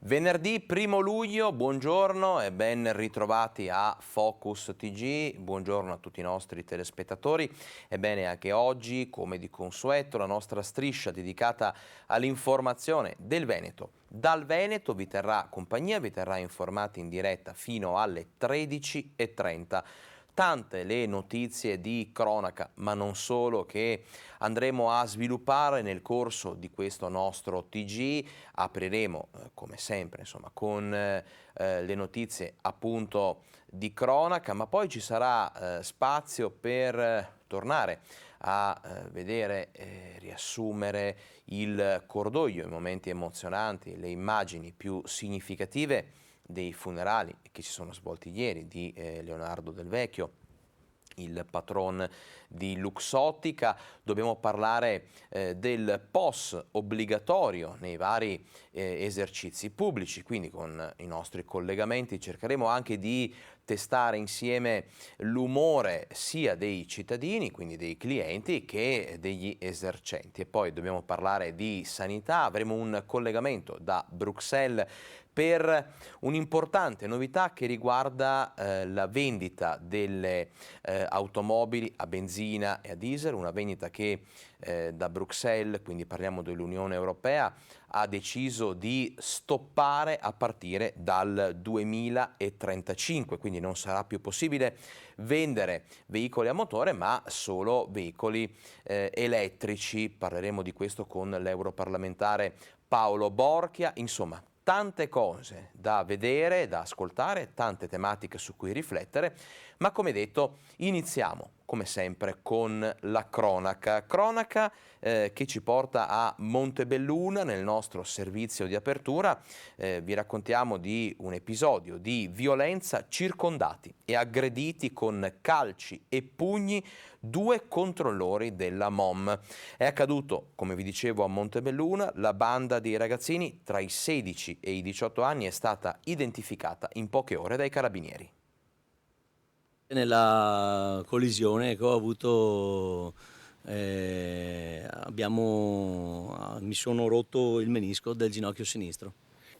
Venerdì 1° luglio, buongiorno e ben ritrovati a Focus TG, buongiorno a tutti i nostri telespettatori. Ebbene, anche oggi, come di consueto, la nostra striscia dedicata all'informazione del Veneto. Dal Veneto vi terrà compagnia, vi terrà informati in diretta fino alle 13:30. Tante le notizie di cronaca, ma non solo, che andremo a sviluppare nel corso di questo nostro TG. Apriremo, come sempre, insomma, con le notizie appunto di cronaca, ma poi ci sarà spazio per tornare a vedere e riassumere il cordoglio, i momenti emozionanti, le immagini più significative dei funerali che si sono svolti ieri di Leonardo Del Vecchio, il patron di Luxottica. Dobbiamo parlare del POS obbligatorio nei vari esercizi pubblici, quindi con i nostri collegamenti cercheremo anche di testare insieme l'umore sia dei cittadini, quindi dei clienti, che degli esercenti. E poi dobbiamo parlare di sanità, avremo un collegamento da Bruxelles per un'importante novità che riguarda la vendita delle automobili a benzina e a diesel, una vendita che da Bruxelles, quindi parliamo dell'Unione Europea, ha deciso di stoppare a partire dal 2035, quindi non sarà più possibile vendere veicoli a motore ma solo veicoli elettrici. Parleremo di questo con l'europarlamentare Paolo Borchia. Insomma, tante cose da vedere, da ascoltare, tante tematiche su cui riflettere, ma come detto iniziamo come sempre con la cronaca. Cronaca che ci porta a Montebelluna nel nostro servizio di apertura. Vi raccontiamo di un episodio di violenza: circondati e aggrediti con calci e pugni 2 controllori della MOM. È accaduto, come vi dicevo, a Montebelluna. La banda di ragazzini tra i 16 e i 18 anni è stata identificata in poche ore dai carabinieri. Nella collisione che ho avuto mi sono rotto il menisco del ginocchio sinistro.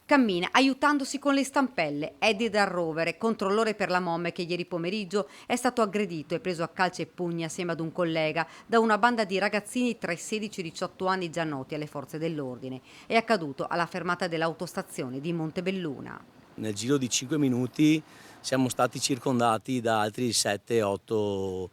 Cammina aiutandosi con le stampelle. Eddie Dal Rovere, controllore per la MOM, che ieri pomeriggio è stato aggredito e preso a calci e pugni assieme ad un collega da una banda di ragazzini tra i 16 e i 18 anni già noti alle forze dell'ordine. È accaduto alla fermata dell'autostazione di Montebelluna. Nel giro di 5 minuti siamo stati circondati da altri 7-8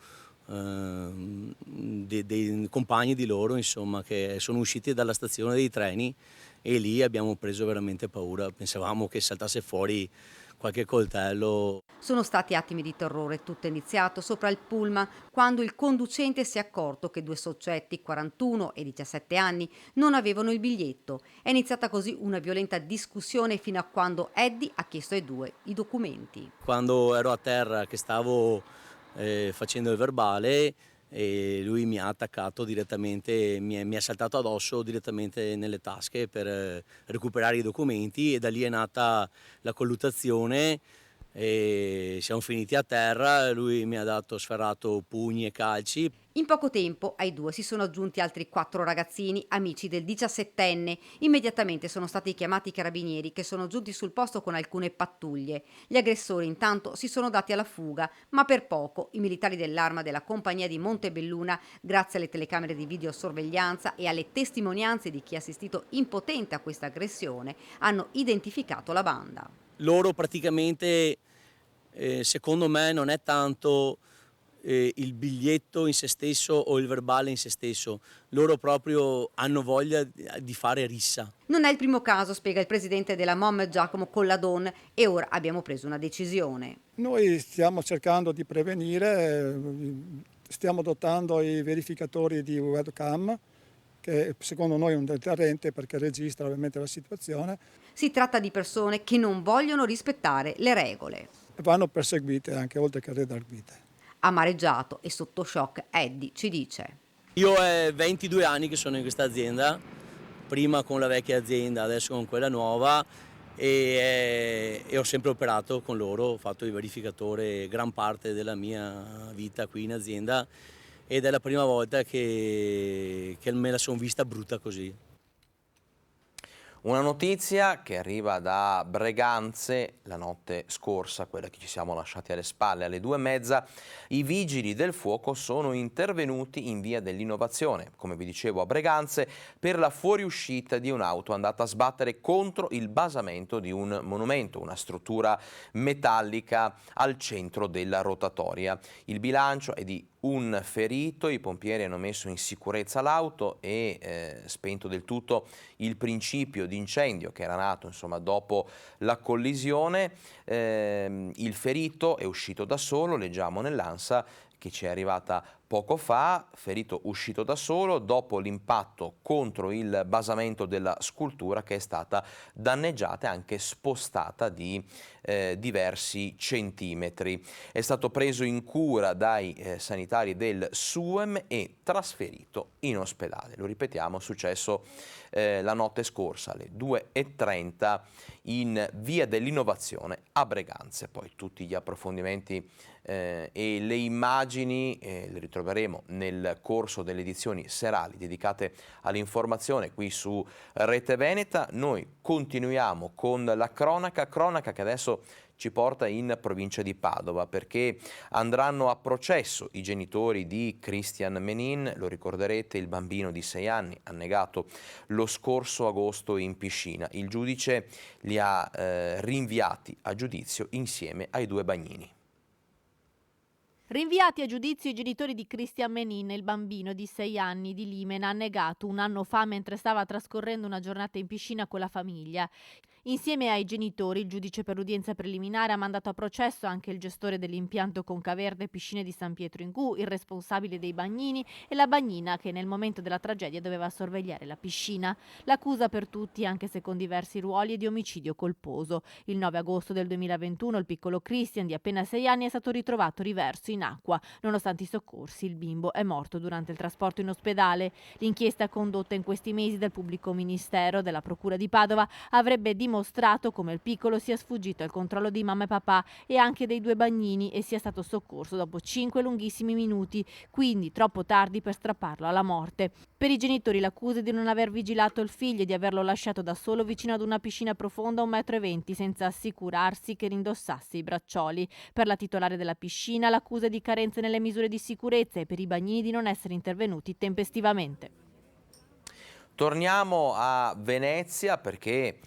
dei compagni di loro, insomma, che sono usciti dalla stazione dei treni, e lì abbiamo preso veramente paura. Pensavamo che saltasse fuori qualche coltello. Sono stati attimi di terrore. Tutto è iniziato sopra il pullman quando il conducente si è accorto che 2 soggetti, 41 e 17 anni, non avevano il biglietto. È iniziata così una violenta discussione fino a quando Eddie ha chiesto ai due i documenti. Quando ero a terra, che stavo facendo il verbale, e lui mi ha attaccato direttamente, mi è saltato addosso direttamente nelle tasche per recuperare i documenti, e da lì è nata la colluttazione e siamo finiti a terra. Lui mi ha sferrato pugni e calci. In poco tempo ai due si sono aggiunti altri 4 ragazzini, amici del 17enne. Immediatamente sono stati chiamati i carabinieri, che sono giunti sul posto con alcune pattuglie. Gli aggressori intanto si sono dati alla fuga, ma per poco i militari dell'Arma della compagnia di Montebelluna, grazie alle telecamere di videosorveglianza e alle testimonianze di chi ha assistito impotente a questa aggressione, hanno identificato la banda. Loro praticamente, secondo me, non è tanto il biglietto in se stesso o il verbale in se stesso, loro proprio hanno voglia di fare rissa. Non è il primo caso, spiega il presidente della MOM Giacomo Colladon, e ora abbiamo preso una decisione. Noi stiamo cercando di prevenire, stiamo dotando i verificatori di webcam, che secondo noi è un deterrente perché registra ovviamente la situazione. Si tratta di persone che non vogliono rispettare le regole. Vanno perseguite anche oltre che redarguite. Amareggiato e sotto shock, Eddie ci dice: Io è 22 anni che sono in questa azienda, prima con la vecchia azienda, adesso con quella nuova, e ho sempre operato con loro, ho fatto il verificatore gran parte della mia vita qui in azienda, ed è la prima volta che me la sono vista brutta così. Una notizia che arriva da Breganze la notte scorsa, quella che ci siamo lasciati alle spalle, alle 2:30, i vigili del fuoco sono intervenuti in via dell'Innovazione, come vi dicevo a Breganze, per la fuoriuscita di un'auto andata a sbattere contro il basamento di un monumento, una struttura metallica al centro della rotatoria. Il bilancio è di un ferito, i pompieri hanno messo in sicurezza l'auto e spento del tutto il principio di incendio che era nato dopo la collisione. Il ferito è uscito da solo, leggiamo nell'ANSA che ci è arrivata poco fa, ferito uscito da solo dopo l'impatto contro il basamento della scultura che è stata danneggiata e anche spostata di diversi centimetri. È stato preso in cura dai sanitari del SUEM e trasferito in ospedale. Lo ripetiamo, è successo la notte scorsa alle 2:30 in via dell'Innovazione a Breganze. Poi tutti gli approfondimenti e le immagini le ritroveremo nel corso delle edizioni serali dedicate all'informazione qui su Rete Veneta. Noi continuiamo con la cronaca che adesso ci porta in provincia di Padova perché andranno a processo i genitori di Christian Menin. Lo ricorderete, il bambino di 6 anni annegato lo scorso agosto in piscina. Il giudice li ha rinviati a giudizio insieme ai 2 bagnini. Rinviati a giudizio i genitori di Christian Menin, il bambino di 6 anni di Limena annegato 1 anno fa mentre stava trascorrendo una giornata in piscina con la famiglia. Insieme ai genitori, il giudice per l'udienza preliminare ha mandato a processo anche il gestore dell'impianto Concaverde Piscine di San Pietro in Gu, il responsabile dei bagnini e la bagnina che nel momento della tragedia doveva sorvegliare la piscina. L'accusa per tutti, anche se con diversi ruoli, è di omicidio colposo. Il 9 agosto del 2021 il piccolo Christian di appena 6 anni è stato ritrovato riverso in acqua. Nonostante i soccorsi, il bimbo è morto durante il trasporto in ospedale. L'inchiesta condotta in questi mesi dal pubblico ministero della Procura di Padova avrebbe dimostrato come il piccolo sia sfuggito al controllo di mamma e papà e anche dei 2 bagnini e sia stato soccorso dopo 5 lunghissimi minuti, quindi troppo tardi per strapparlo alla morte. Per i genitori l'accusa è di non aver vigilato il figlio e di averlo lasciato da solo vicino ad una piscina profonda a 1,20 m senza assicurarsi che indossasse i braccioli. Per la titolare della piscina l'accusa è di carenze nelle misure di sicurezza e per i bagnini di non essere intervenuti tempestivamente. Torniamo a Venezia perché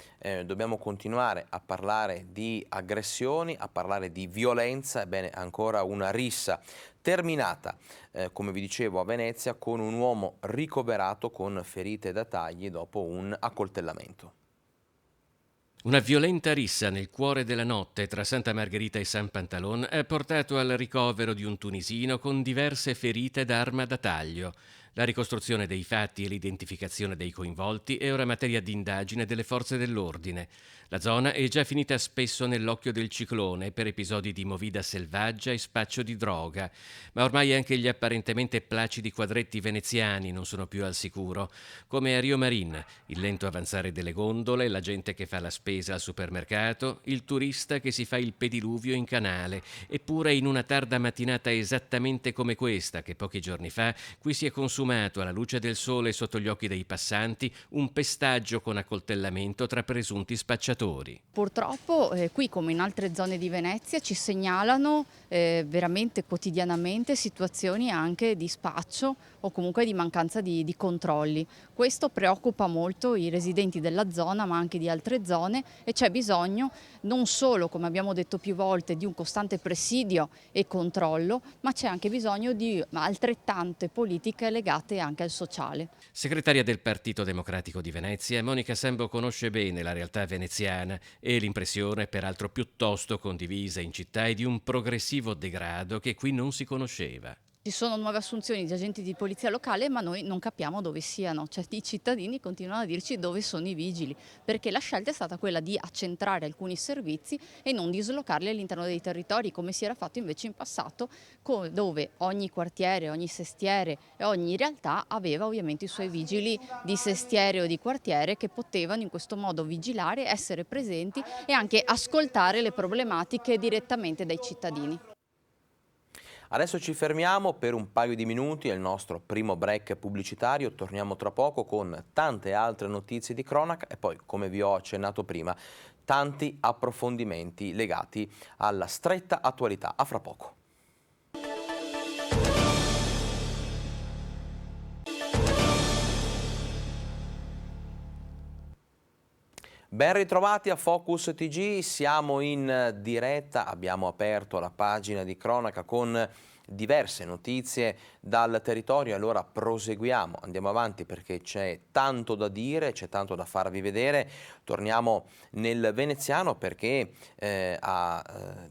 dobbiamo continuare a parlare di aggressioni, a parlare di violenza. Ebbene, ancora una rissa terminata, come vi dicevo, a Venezia con un uomo ricoverato con ferite da tagli dopo un accoltellamento. Una violenta rissa nel cuore della notte tra Santa Margherita e San Pantalon ha portato al ricovero di un tunisino con diverse ferite d'arma da taglio. La ricostruzione dei fatti e l'identificazione dei coinvolti è ora materia di indagine delle forze dell'ordine. La zona è già finita spesso nell'occhio del ciclone per episodi di movida selvaggia e spaccio di droga, ma ormai anche gli apparentemente placidi quadretti veneziani non sono più al sicuro, come a Rio Marin, il lento avanzare delle gondole, la gente che fa la spesa al supermercato, il turista che si fa il pediluvio in canale, eppure in una tarda mattinata esattamente come questa, che pochi giorni fa qui si è consumato alla luce del sole sotto gli occhi dei passanti un pestaggio con accoltellamento tra presunti spacciatori. Purtroppo qui come in altre zone di Venezia ci segnalano veramente quotidianamente situazioni anche di spaccio o comunque di mancanza di controlli. Questo preoccupa molto i residenti della zona ma anche di altre zone e c'è bisogno non solo, come abbiamo detto più volte, di un costante presidio e controllo, ma c'è anche bisogno di altrettante politiche legate anche al sociale. Segretaria del Partito Democratico di Venezia, Monica Sambo conosce bene la realtà veneziana e l'impressione, peraltro piuttosto condivisa in città, è di un progressivo degrado che qui non si conosceva. Ci sono nuove assunzioni di agenti di polizia locale ma noi non capiamo dove siano, cioè i cittadini continuano a dirci dove sono i vigili, perché la scelta è stata quella di accentrare alcuni servizi e non dislocarli all'interno dei territori come si era fatto invece in passato, dove ogni quartiere, ogni sestiere e ogni realtà aveva ovviamente i suoi vigili di sestiere o di quartiere che potevano in questo modo vigilare, essere presenti e anche ascoltare le problematiche direttamente dai cittadini. Adesso ci fermiamo per un paio di minuti, è il nostro primo break pubblicitario, torniamo tra poco con tante altre notizie di cronaca e poi, come vi ho accennato prima, tanti approfondimenti legati alla stretta attualità. A fra poco. Ben ritrovati a Focus TG, siamo in diretta, abbiamo aperto la pagina di cronaca con diverse notizie dal territorio, allora proseguiamo, andiamo avanti perché c'è tanto da dire, c'è tanto da farvi vedere. Torniamo nel veneziano perché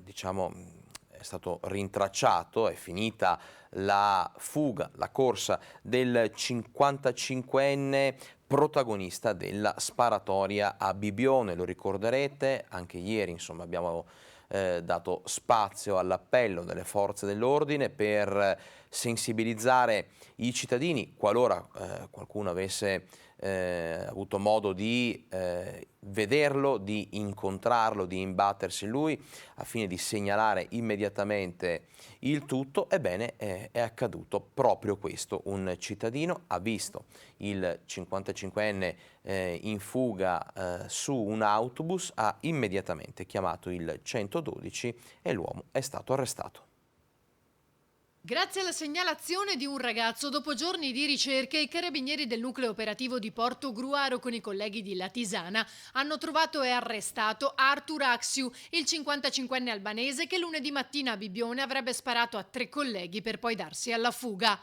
diciamo, è stato rintracciato, è finita la fuga, la corsa del 55enne protagonista della sparatoria a Bibione. Lo ricorderete, anche ieri insomma abbiamo dato spazio all'appello delle forze dell'ordine per sensibilizzare i cittadini qualora qualcuno avesse avuto modo di vederlo, di incontrarlo, di imbattersi in lui, a fine di segnalare immediatamente il tutto. Ebbene, è accaduto proprio questo. Un cittadino ha visto il 55enne in fuga su un autobus, ha immediatamente chiamato il 112 e l'uomo è stato arrestato. Grazie alla segnalazione di un ragazzo, dopo giorni di ricerche, i carabinieri del nucleo operativo di Porto Gruaro con i colleghi di Latisana hanno trovato e arrestato Arthur Axiu, il 55enne albanese che lunedì mattina a Bibione avrebbe sparato a 3 colleghi per poi darsi alla fuga.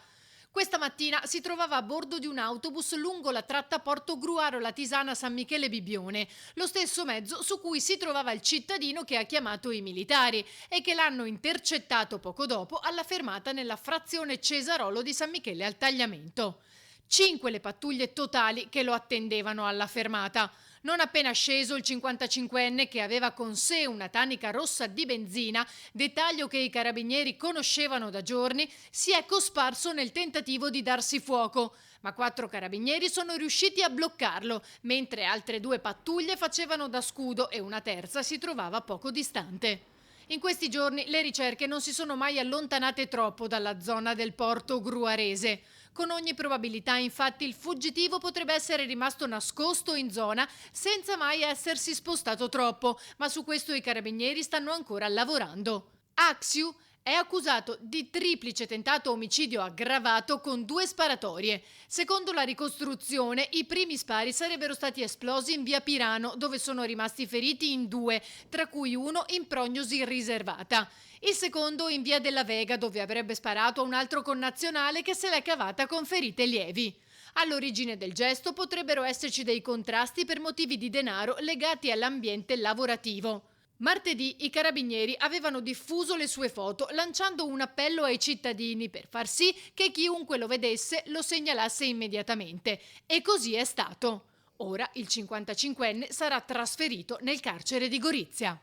Questa mattina si trovava a bordo di un autobus lungo la tratta Porto Gruaro-Latisana San Michele Bibione, lo stesso mezzo su cui si trovava il cittadino che ha chiamato i militari e che l'hanno intercettato poco dopo alla fermata nella frazione Cesarolo di San Michele al Tagliamento. 5 le pattuglie totali che lo attendevano alla fermata. Non appena sceso, il 55enne, che aveva con sé una tanica rossa di benzina, dettaglio che i carabinieri conoscevano da giorni, si è cosparso nel tentativo di darsi fuoco. Ma 4 carabinieri sono riusciti a bloccarlo, mentre altre 2 pattuglie facevano da scudo e una terza si trovava poco distante. In questi giorni le ricerche non si sono mai allontanate troppo dalla zona del porto gruarese. Con ogni probabilità, infatti, il fuggitivo potrebbe essere rimasto nascosto in zona senza mai essersi spostato troppo, ma su questo i carabinieri stanno ancora lavorando. Axiu è accusato di triplice tentato omicidio aggravato con 2 sparatorie. Secondo la ricostruzione, i primi spari sarebbero stati esplosi in via Pirano, dove sono rimasti feriti in 2, tra cui uno in prognosi riservata. Il secondo in via della Vega, dove avrebbe sparato a un altro connazionale che se l'è cavata con ferite lievi. All'origine del gesto potrebbero esserci dei contrasti per motivi di denaro legati all'ambiente lavorativo. Martedì i carabinieri avevano diffuso le sue foto lanciando un appello ai cittadini per far sì che chiunque lo vedesse lo segnalasse immediatamente. E così è stato. Ora il 55enne sarà trasferito nel carcere di Gorizia.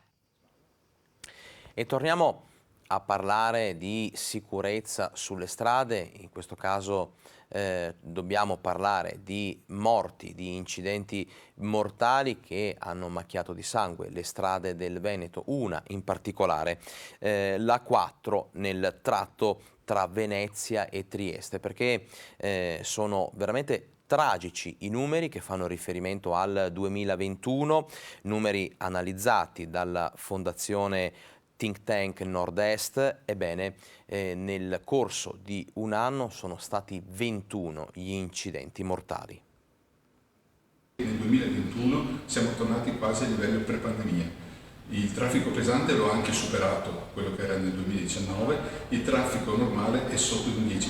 E torniamo a parlare di sicurezza sulle strade, in questo caso dobbiamo parlare di morti, di incidenti mortali che hanno macchiato di sangue le strade del Veneto, una in particolare, la 4 nel tratto tra Venezia e Trieste, perché sono veramente tragici i numeri che fanno riferimento al 2021, numeri analizzati dalla Fondazione Think Tank Nord-Est. Ebbene, nel corso di un anno sono stati 21 gli incidenti mortali. Nel 2021 siamo tornati quasi a livello pre-pandemia. Il traffico pesante lo ha anche superato, quello che era nel 2019, il traffico normale è sotto il 10%.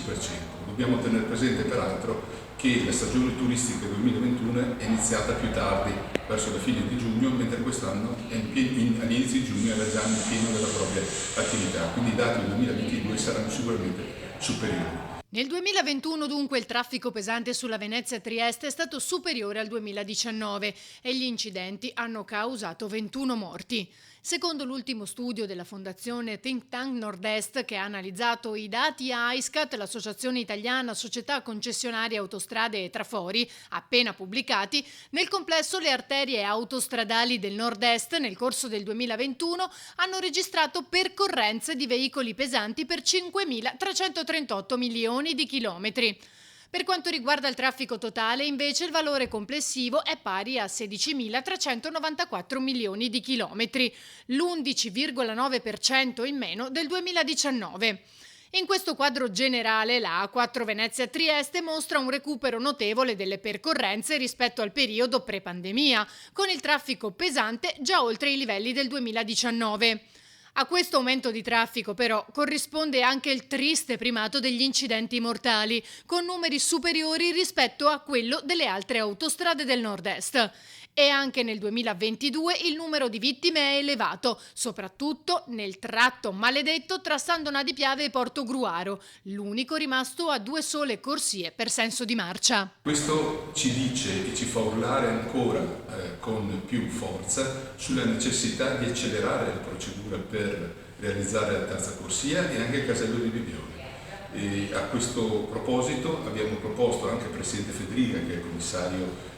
Dobbiamo tenere presente peraltro che la stagione turistica 2021 è iniziata più tardi, verso la fine di giugno, mentre quest'anno all'inizio di giugno era già nel pieno della propria attività, quindi i dati del 2022 saranno sicuramente superiori. Nel 2021 dunque il traffico pesante sulla Venezia-Trieste è stato superiore al 2019 e gli incidenti hanno causato 21 morti. Secondo l'ultimo studio della Fondazione Think Tank Nord-Est, che ha analizzato i dati AISCAT, l'Associazione Italiana Società Concessionarie Autostrade e Trafori, appena pubblicati, nel complesso le arterie autostradali del Nord-Est nel corso del 2021 hanno registrato percorrenze di veicoli pesanti per 5.338 milioni di chilometri. Per quanto riguarda il traffico totale, invece, il valore complessivo è pari a 16.394 milioni di chilometri, l'11,9% in meno del 2019. In questo quadro generale, la A4 Venezia-Trieste mostra un recupero notevole delle percorrenze rispetto al periodo pre-pandemia, con il traffico pesante già oltre i livelli del 2019. A questo aumento di traffico, però, corrisponde anche il triste primato degli incidenti mortali, con numeri superiori rispetto a quello delle altre autostrade del Nord-Est. E anche nel 2022 il numero di vittime è elevato, soprattutto nel tratto maledetto tra San Donà di Piave e Portogruaro, l'unico rimasto a 2 sole corsie per senso di marcia. Questo ci dice e ci fa urlare ancora con più forza sulla necessità di accelerare la procedura per realizzare la terza corsia e anche il casello di Bibione. E a questo proposito abbiamo proposto anche al Presidente Fedriga, che è il commissario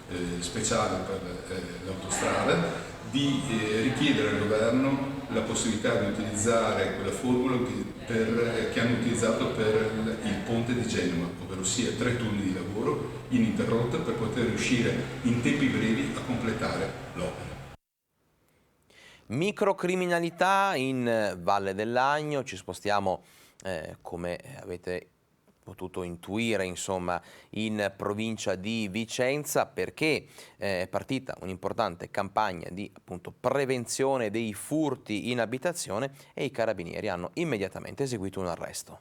speciale per l'autostrada, di richiedere al governo la possibilità di utilizzare quella formula che hanno utilizzato per il ponte di Genova, ovvero sia 3 turni di lavoro ininterrotta per poter riuscire in tempi brevi a completare l'opera. Microcriminalità in Valle dell'Agno, ci spostiamo come avete potuto intuire, insomma, in provincia di Vicenza, perché è partita un'importante campagna di appunto prevenzione dei furti in abitazione e i carabinieri hanno immediatamente eseguito un arresto.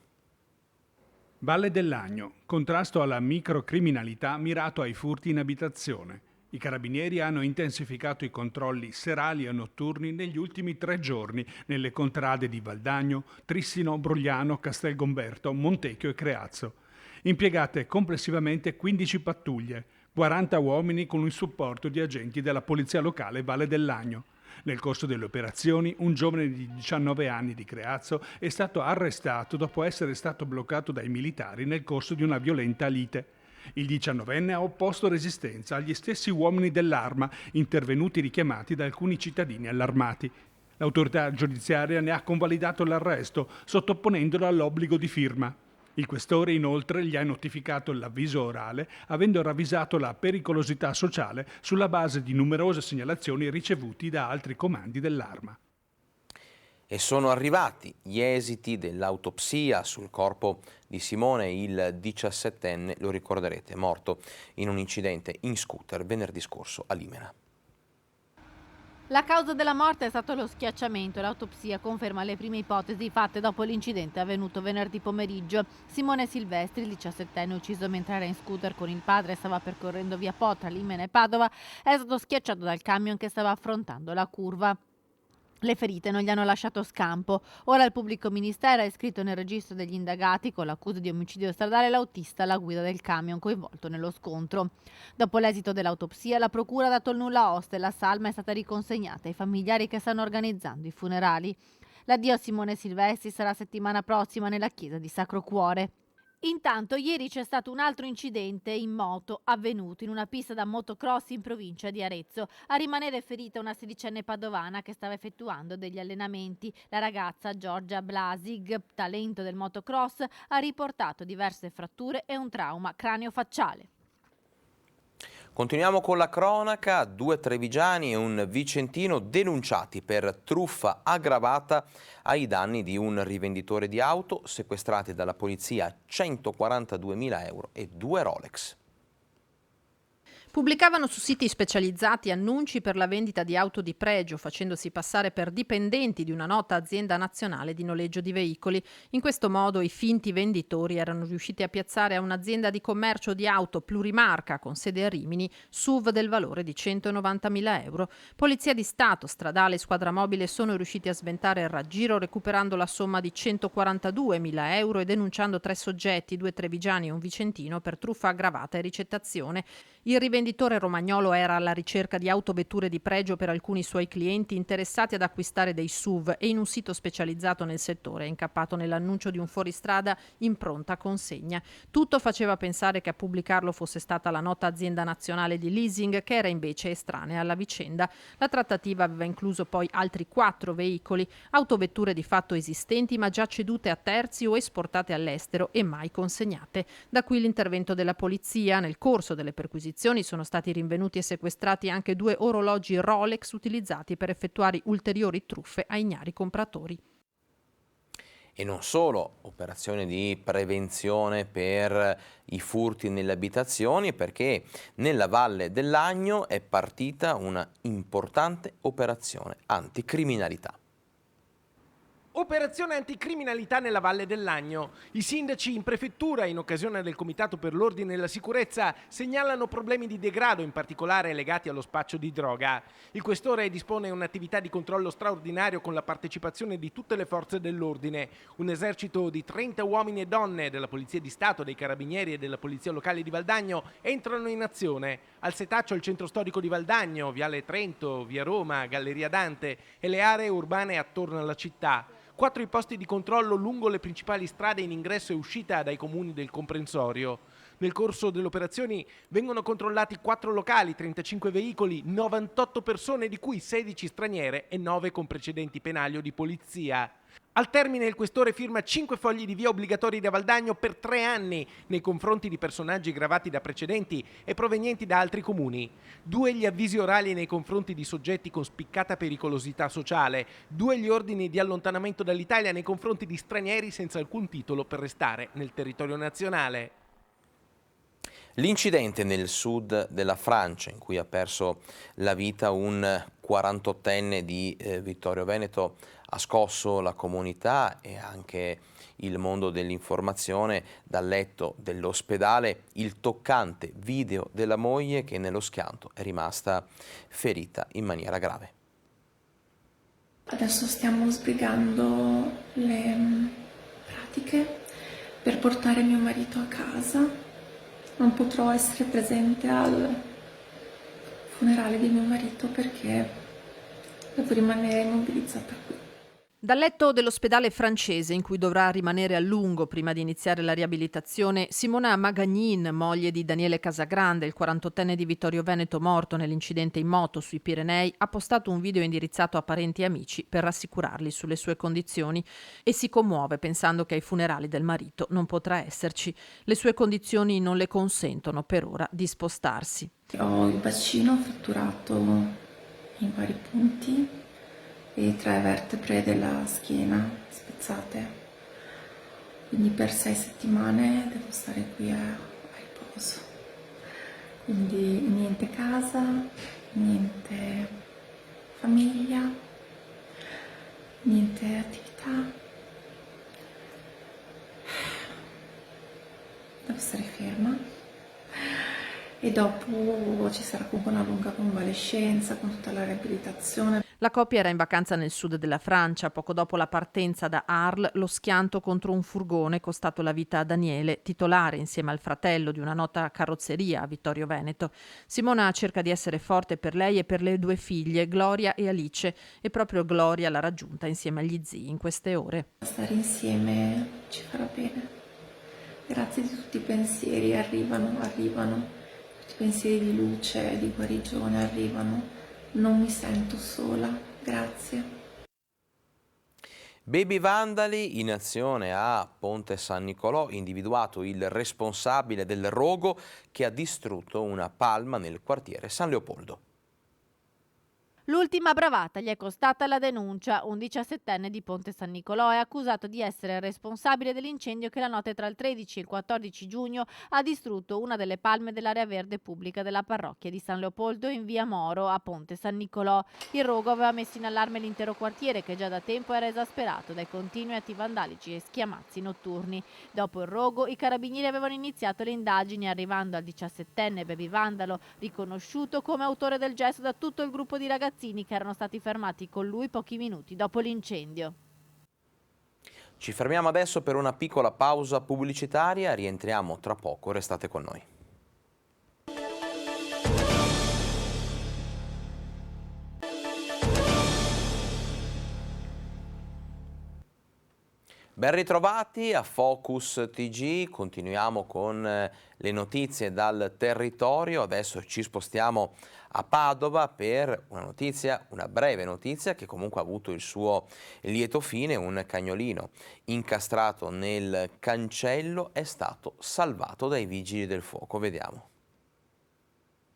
Valle dell'Agno, contrasto alla microcriminalità mirato ai furti in abitazione. I carabinieri hanno intensificato i controlli serali e notturni negli ultimi 3 giorni nelle contrade di Valdagno, Trissino, Brogliano, Castelgomberto, Montecchio e Creazzo. Impiegate complessivamente 15 pattuglie, 40 uomini con il supporto di agenti della Polizia Locale Valle dell'Agno. Nel corso delle operazioni, un giovane di 19 anni di Creazzo è stato arrestato dopo essere stato bloccato dai militari nel corso di una violenta lite. Il 19enne ha opposto resistenza agli stessi uomini dell'Arma, intervenuti richiamati da alcuni cittadini allarmati. L'autorità giudiziaria ne ha convalidato l'arresto, sottoponendolo all'obbligo di firma. Il questore inoltre gli ha notificato l'avviso orale, avendo ravvisato la pericolosità sociale sulla base di numerose segnalazioni ricevuti da altri comandi dell'Arma. E sono arrivati gli esiti dell'autopsia sul corpo di Simone, il 17enne, lo ricorderete, morto in un incidente in scooter venerdì scorso a Limena. La causa della morte è stato lo schiacciamento. L'autopsia conferma le prime ipotesi fatte dopo l'incidente avvenuto venerdì pomeriggio. Simone Silvestri, il 17enne, ucciso mentre era in scooter con il padre e stava percorrendo via Po tra Limena e Padova, è stato schiacciato dal camion che stava affrontando la curva. Le ferite non gli hanno lasciato scampo. Ora il pubblico ministero ha iscritto nel registro degli indagati con l'accusa di omicidio stradale l'autista alla guida del camion coinvolto nello scontro. Dopo l'esito dell'autopsia, la procura ha dato il nulla osta e la salma è stata riconsegnata ai familiari che stanno organizzando i funerali. L'addio a Simone Silvestri sarà settimana prossima nella chiesa di Sacro Cuore. Intanto ieri c'è stato un altro incidente in moto avvenuto in una pista da motocross in provincia di Arezzo. A rimanere ferita una 16enne padovana che stava effettuando degli allenamenti. La ragazza Giorgia Blasig, talento del motocross, ha riportato diverse fratture e un trauma cranio-facciale. Continuiamo con la cronaca. 2 trevigiani e un vicentino denunciati per truffa aggravata ai danni di un rivenditore di auto, sequestrati dalla polizia 142.000 euro e 2 Rolex. Pubblicavano su siti specializzati annunci per la vendita di auto di pregio, facendosi passare per dipendenti di una nota azienda nazionale di noleggio di veicoli. In questo modo i finti venditori erano riusciti a piazzare a un'azienda di commercio di auto plurimarca con sede a Rimini SUV del valore di 190.000 euro. Polizia di Stato, Stradale e Squadra Mobile sono riusciti a sventare il raggiro recuperando la somma di 142.000 euro e denunciando 3 soggetti, 2 trevigiani e un vicentino, per truffa aggravata e ricettazione. Il rivenditore venditore romagnolo era alla ricerca di autovetture di pregio per alcuni suoi clienti interessati ad acquistare dei SUV e in un sito specializzato nel settore è incappato nell'annuncio di un fuoristrada in pronta consegna. Tutto faceva pensare che a pubblicarlo fosse stata la nota azienda nazionale di leasing, che era invece estranea alla vicenda. La trattativa aveva incluso poi altri 4 veicoli, autovetture di fatto esistenti ma già cedute a terzi o esportate all'estero e mai consegnate. Da qui l'intervento della polizia. Nel corso delle perquisizioni sono stati rinvenuti e sequestrati anche 2 orologi Rolex utilizzati per effettuare ulteriori truffe ai ignari compratori. E non solo, operazioni di prevenzione per i furti nelle abitazioni, perché nella Valle dell'Agno è partita una importante operazione anticriminalità. Operazione anticriminalità nella Valle dell'Agno. I sindaci in prefettura, in occasione del Comitato per l'Ordine e la Sicurezza, segnalano problemi di degrado, in particolare legati allo spaccio di droga. Il questore dispone un'attività di controllo straordinario con la partecipazione di tutte le forze dell'ordine. Un esercito di 30 uomini e donne della Polizia di Stato, dei Carabinieri e della Polizia Locale di Valdagno entrano in azione. Al setaccio il centro storico di Valdagno, Viale Trento, Via Roma, Galleria Dante e le aree urbane attorno alla città. 4 i posti di controllo lungo le principali strade in ingresso e uscita dai comuni del comprensorio. Nel corso delle operazioni vengono controllati 4 locali, 35 veicoli, 98 persone, di cui 16 straniere e 9 con precedenti penali o di polizia. Al termine il questore firma 5 fogli di via obbligatori da Valdagno per 3 anni nei confronti di personaggi gravati da precedenti e provenienti da altri comuni. 2 gli avvisi orali nei confronti di soggetti con spiccata pericolosità sociale. 2 gli ordini di allontanamento dall'Italia nei confronti di stranieri senza alcun titolo per restare nel territorio nazionale. L'incidente nel sud della Francia, in cui ha perso la vita un 48enne di Vittorio Veneto, ha scosso la comunità e anche il mondo dell'informazione. Dal letto dell'ospedale il toccante video della moglie che nello schianto è rimasta ferita in maniera grave. Adesso stiamo sbrigando le pratiche per portare mio marito a casa. Non potrò essere presente al funerale di mio marito perché devo rimanere immobilizzata qui. Dal letto dell'ospedale francese, in cui dovrà rimanere a lungo prima di iniziare la riabilitazione, Simona Magagnin, moglie di Daniele Casagrande, il 48enne di Vittorio Veneto morto nell'incidente in moto sui Pirenei, ha postato un video indirizzato a parenti e amici per rassicurarli sulle sue condizioni e si commuove pensando che ai funerali del marito non potrà esserci. Le sue condizioni non le consentono per ora di spostarsi. Ho il bacino fratturato in vari punti e 3 vertebre della schiena spezzate, quindi per 6 settimane devo stare qui a riposo, quindi niente casa, niente famiglia, niente attività, devo stare ferma e dopo ci sarà comunque una lunga convalescenza con tutta la riabilitazione. La coppia era in vacanza nel sud della Francia. Poco dopo la partenza da Arles, lo schianto contro un furgone è costato la vita a Daniele, titolare insieme al fratello di una nota carrozzeria a Vittorio Veneto. Simona cerca di essere forte per lei e per le 2 figlie, Gloria e Alice, e proprio Gloria l'ha raggiunta insieme agli zii in queste ore. Stare insieme ci farà bene. Grazie di tutti i pensieri, arrivano. Tutti i pensieri di luce, di guarigione arrivano. Non mi sento sola, grazie. Baby vandali in azione a Ponte San Nicolò, individuato il responsabile del rogo che ha distrutto una palma nel quartiere San Leopoldo. L'ultima bravata gli è costata la denuncia. Un 17enne di Ponte San Nicolò è accusato di essere responsabile dell'incendio che la notte tra il 13 e il 14 giugno ha distrutto una delle palme dell'area verde pubblica della parrocchia di San Leopoldo in via Moro a Ponte San Nicolò. Il rogo aveva messo in allarme l'intero quartiere, che già da tempo era esasperato dai continui atti vandalici e schiamazzi notturni. Dopo il rogo i carabinieri avevano iniziato le indagini, arrivando al 17enne baby vandalo, riconosciuto come autore del gesto da tutto il gruppo di ragazzini che erano stati fermati con lui pochi minuti dopo l'incendio. Ci fermiamo adesso per una piccola pausa pubblicitaria, rientriamo tra poco, restate con noi. Ben ritrovati a Focus TG, continuiamo con le notizie dal territorio. Adesso ci spostiamo a Padova per una breve notizia che comunque ha avuto il suo lieto fine. Un cagnolino incastrato nel cancello è stato salvato dai vigili del fuoco. Vediamo.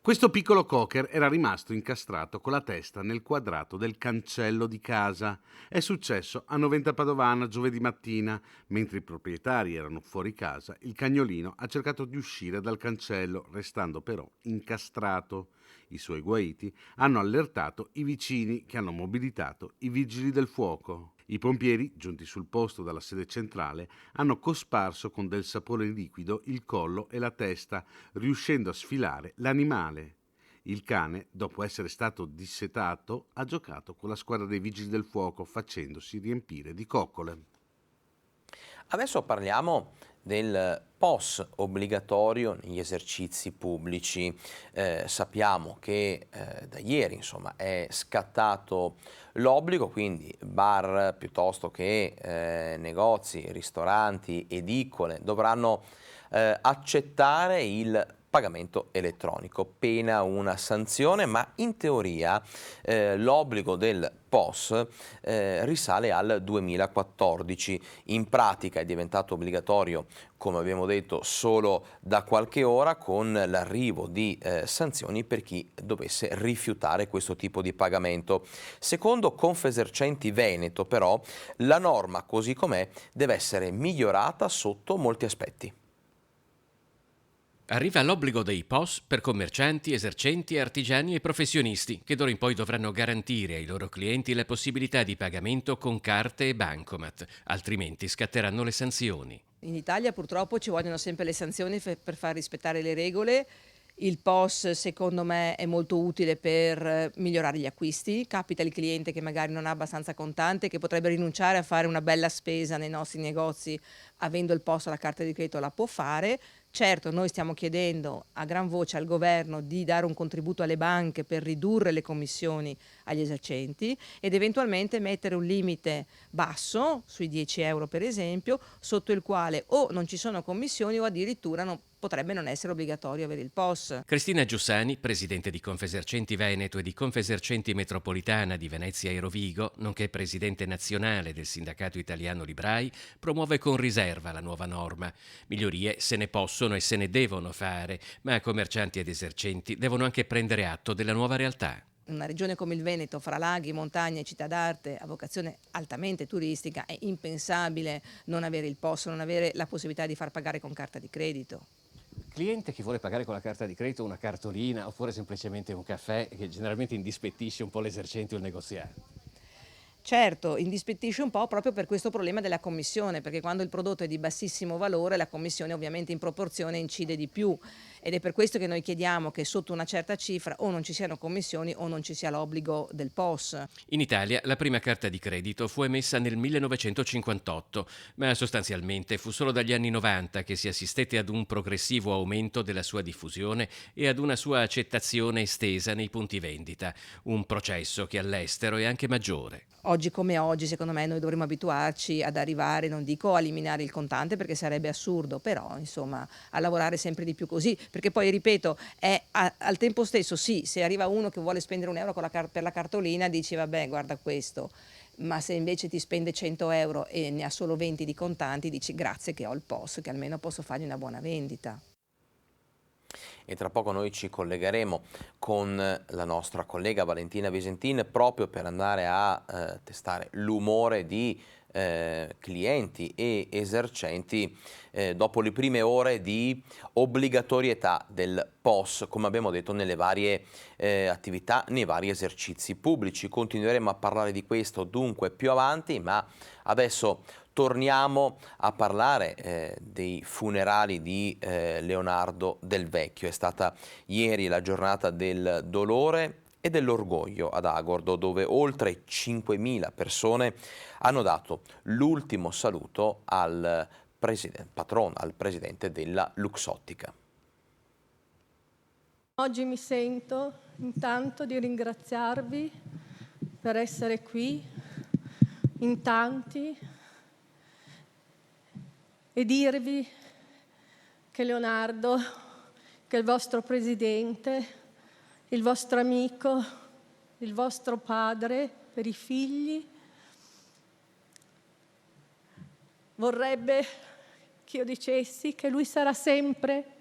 Questo piccolo cocker era rimasto incastrato con la testa nel quadrato del cancello di casa. È successo a Noventa Padovana giovedì mattina. Mentre i proprietari erano fuori casa, il cagnolino ha cercato di uscire dal cancello, restando però incastrato. I suoi guaiti hanno allertato i vicini, che hanno mobilitato i vigili del fuoco. I pompieri, giunti sul posto dalla sede centrale, hanno cosparso con del sapone liquido il collo e la testa, riuscendo a sfilare l'animale. Il cane, dopo essere stato dissetato, ha giocato con la squadra dei vigili del fuoco, facendosi riempire di coccole. Adesso parliamo del POS obbligatorio negli esercizi pubblici. Sappiamo che da ieri è scattato l'obbligo, quindi bar piuttosto che negozi, ristoranti, edicole dovranno accettare il pagamento elettronico, pena una sanzione, ma in teoria l'obbligo del POS risale al 2014. In pratica è diventato obbligatorio, come abbiamo detto, solo da qualche ora, con l'arrivo di sanzioni per chi dovesse rifiutare questo tipo di pagamento. Secondo Confesercenti Veneto, però, la norma così com'è deve essere migliorata sotto molti aspetti. Arriva l'obbligo dei POS per commercianti, esercenti, artigiani e professionisti, che d'ora in poi dovranno garantire ai loro clienti la possibilità di pagamento con carte e bancomat, altrimenti scatteranno le sanzioni. In Italia purtroppo ci vogliono sempre le sanzioni per far rispettare le regole. Il POS secondo me è molto utile per migliorare gli acquisti. Capita il cliente che magari non ha abbastanza contante, che potrebbe rinunciare a fare una bella spesa nei nostri negozi, avendo il POS o la carta di credito la può fare. Certo, noi stiamo chiedendo a gran voce al governo di dare un contributo alle banche per ridurre le commissioni agli esercenti ed eventualmente mettere un limite basso, sui 10 euro per esempio, sotto il quale o non ci sono commissioni o addirittura potrebbe non essere obbligatorio avere il POS. Cristina Giussani, presidente di Confesercenti Veneto e di Confesercenti Metropolitana di Venezia e Rovigo, nonché presidente nazionale del Sindacato Italiano Librai, promuove con riserva la nuova norma. Migliorie se ne possono e se ne devono fare, ma commercianti ed esercenti devono anche prendere atto della nuova realtà. Una regione come il Veneto, fra laghi, montagne e città d'arte, a vocazione altamente turistica, è impensabile non avere il POS, non avere la possibilità di far pagare con carta di credito. Cliente che vuole pagare con la carta di credito una cartolina oppure semplicemente un caffè, che generalmente indispettisce un po' l'esercente o il negoziante. Certo, indispettisce un po' proprio per questo problema della commissione, perché quando il prodotto è di bassissimo valore la commissione ovviamente in proporzione incide di più ed è per questo che noi chiediamo che sotto una certa cifra o non ci siano commissioni o non ci sia l'obbligo del POS. In Italia la prima carta di credito fu emessa nel 1958, ma sostanzialmente fu solo dagli anni 90 che si assistette ad un progressivo aumento della sua diffusione e ad una sua accettazione estesa nei punti vendita, un processo che all'estero è anche maggiore. Oggi come oggi, secondo me, noi dovremmo abituarci ad arrivare, non dico a eliminare il contante perché sarebbe assurdo, però insomma a lavorare sempre di più così, perché poi ripeto, è al tempo stesso sì, se arriva uno che vuole spendere €1 per la cartolina dici vabbè guarda questo, ma se invece ti spende 100 euro e ne ha solo 20 di contanti dici grazie che ho il POS, che almeno posso fargli una buona vendita. E tra poco noi ci collegheremo con la nostra collega Valentina Visentin proprio per andare a testare l'umore di clienti e esercenti dopo le prime ore di obbligatorietà del POS, come abbiamo detto, nelle varie attività, nei vari esercizi pubblici. Continueremo a parlare di questo dunque più avanti, ma adesso torniamo a parlare dei funerali di Leonardo Del Vecchio. È stata ieri la giornata del dolore e dell'orgoglio ad Agordo, dove oltre 5.000 persone hanno dato l'ultimo saluto al patrono, al presidente della Luxottica. Oggi mi sento intanto di ringraziarvi per essere qui in tanti e dirvi che Leonardo, che il vostro presidente, il vostro amico, il vostro padre per i figli, vorrebbe che io dicessi che lui sarà sempre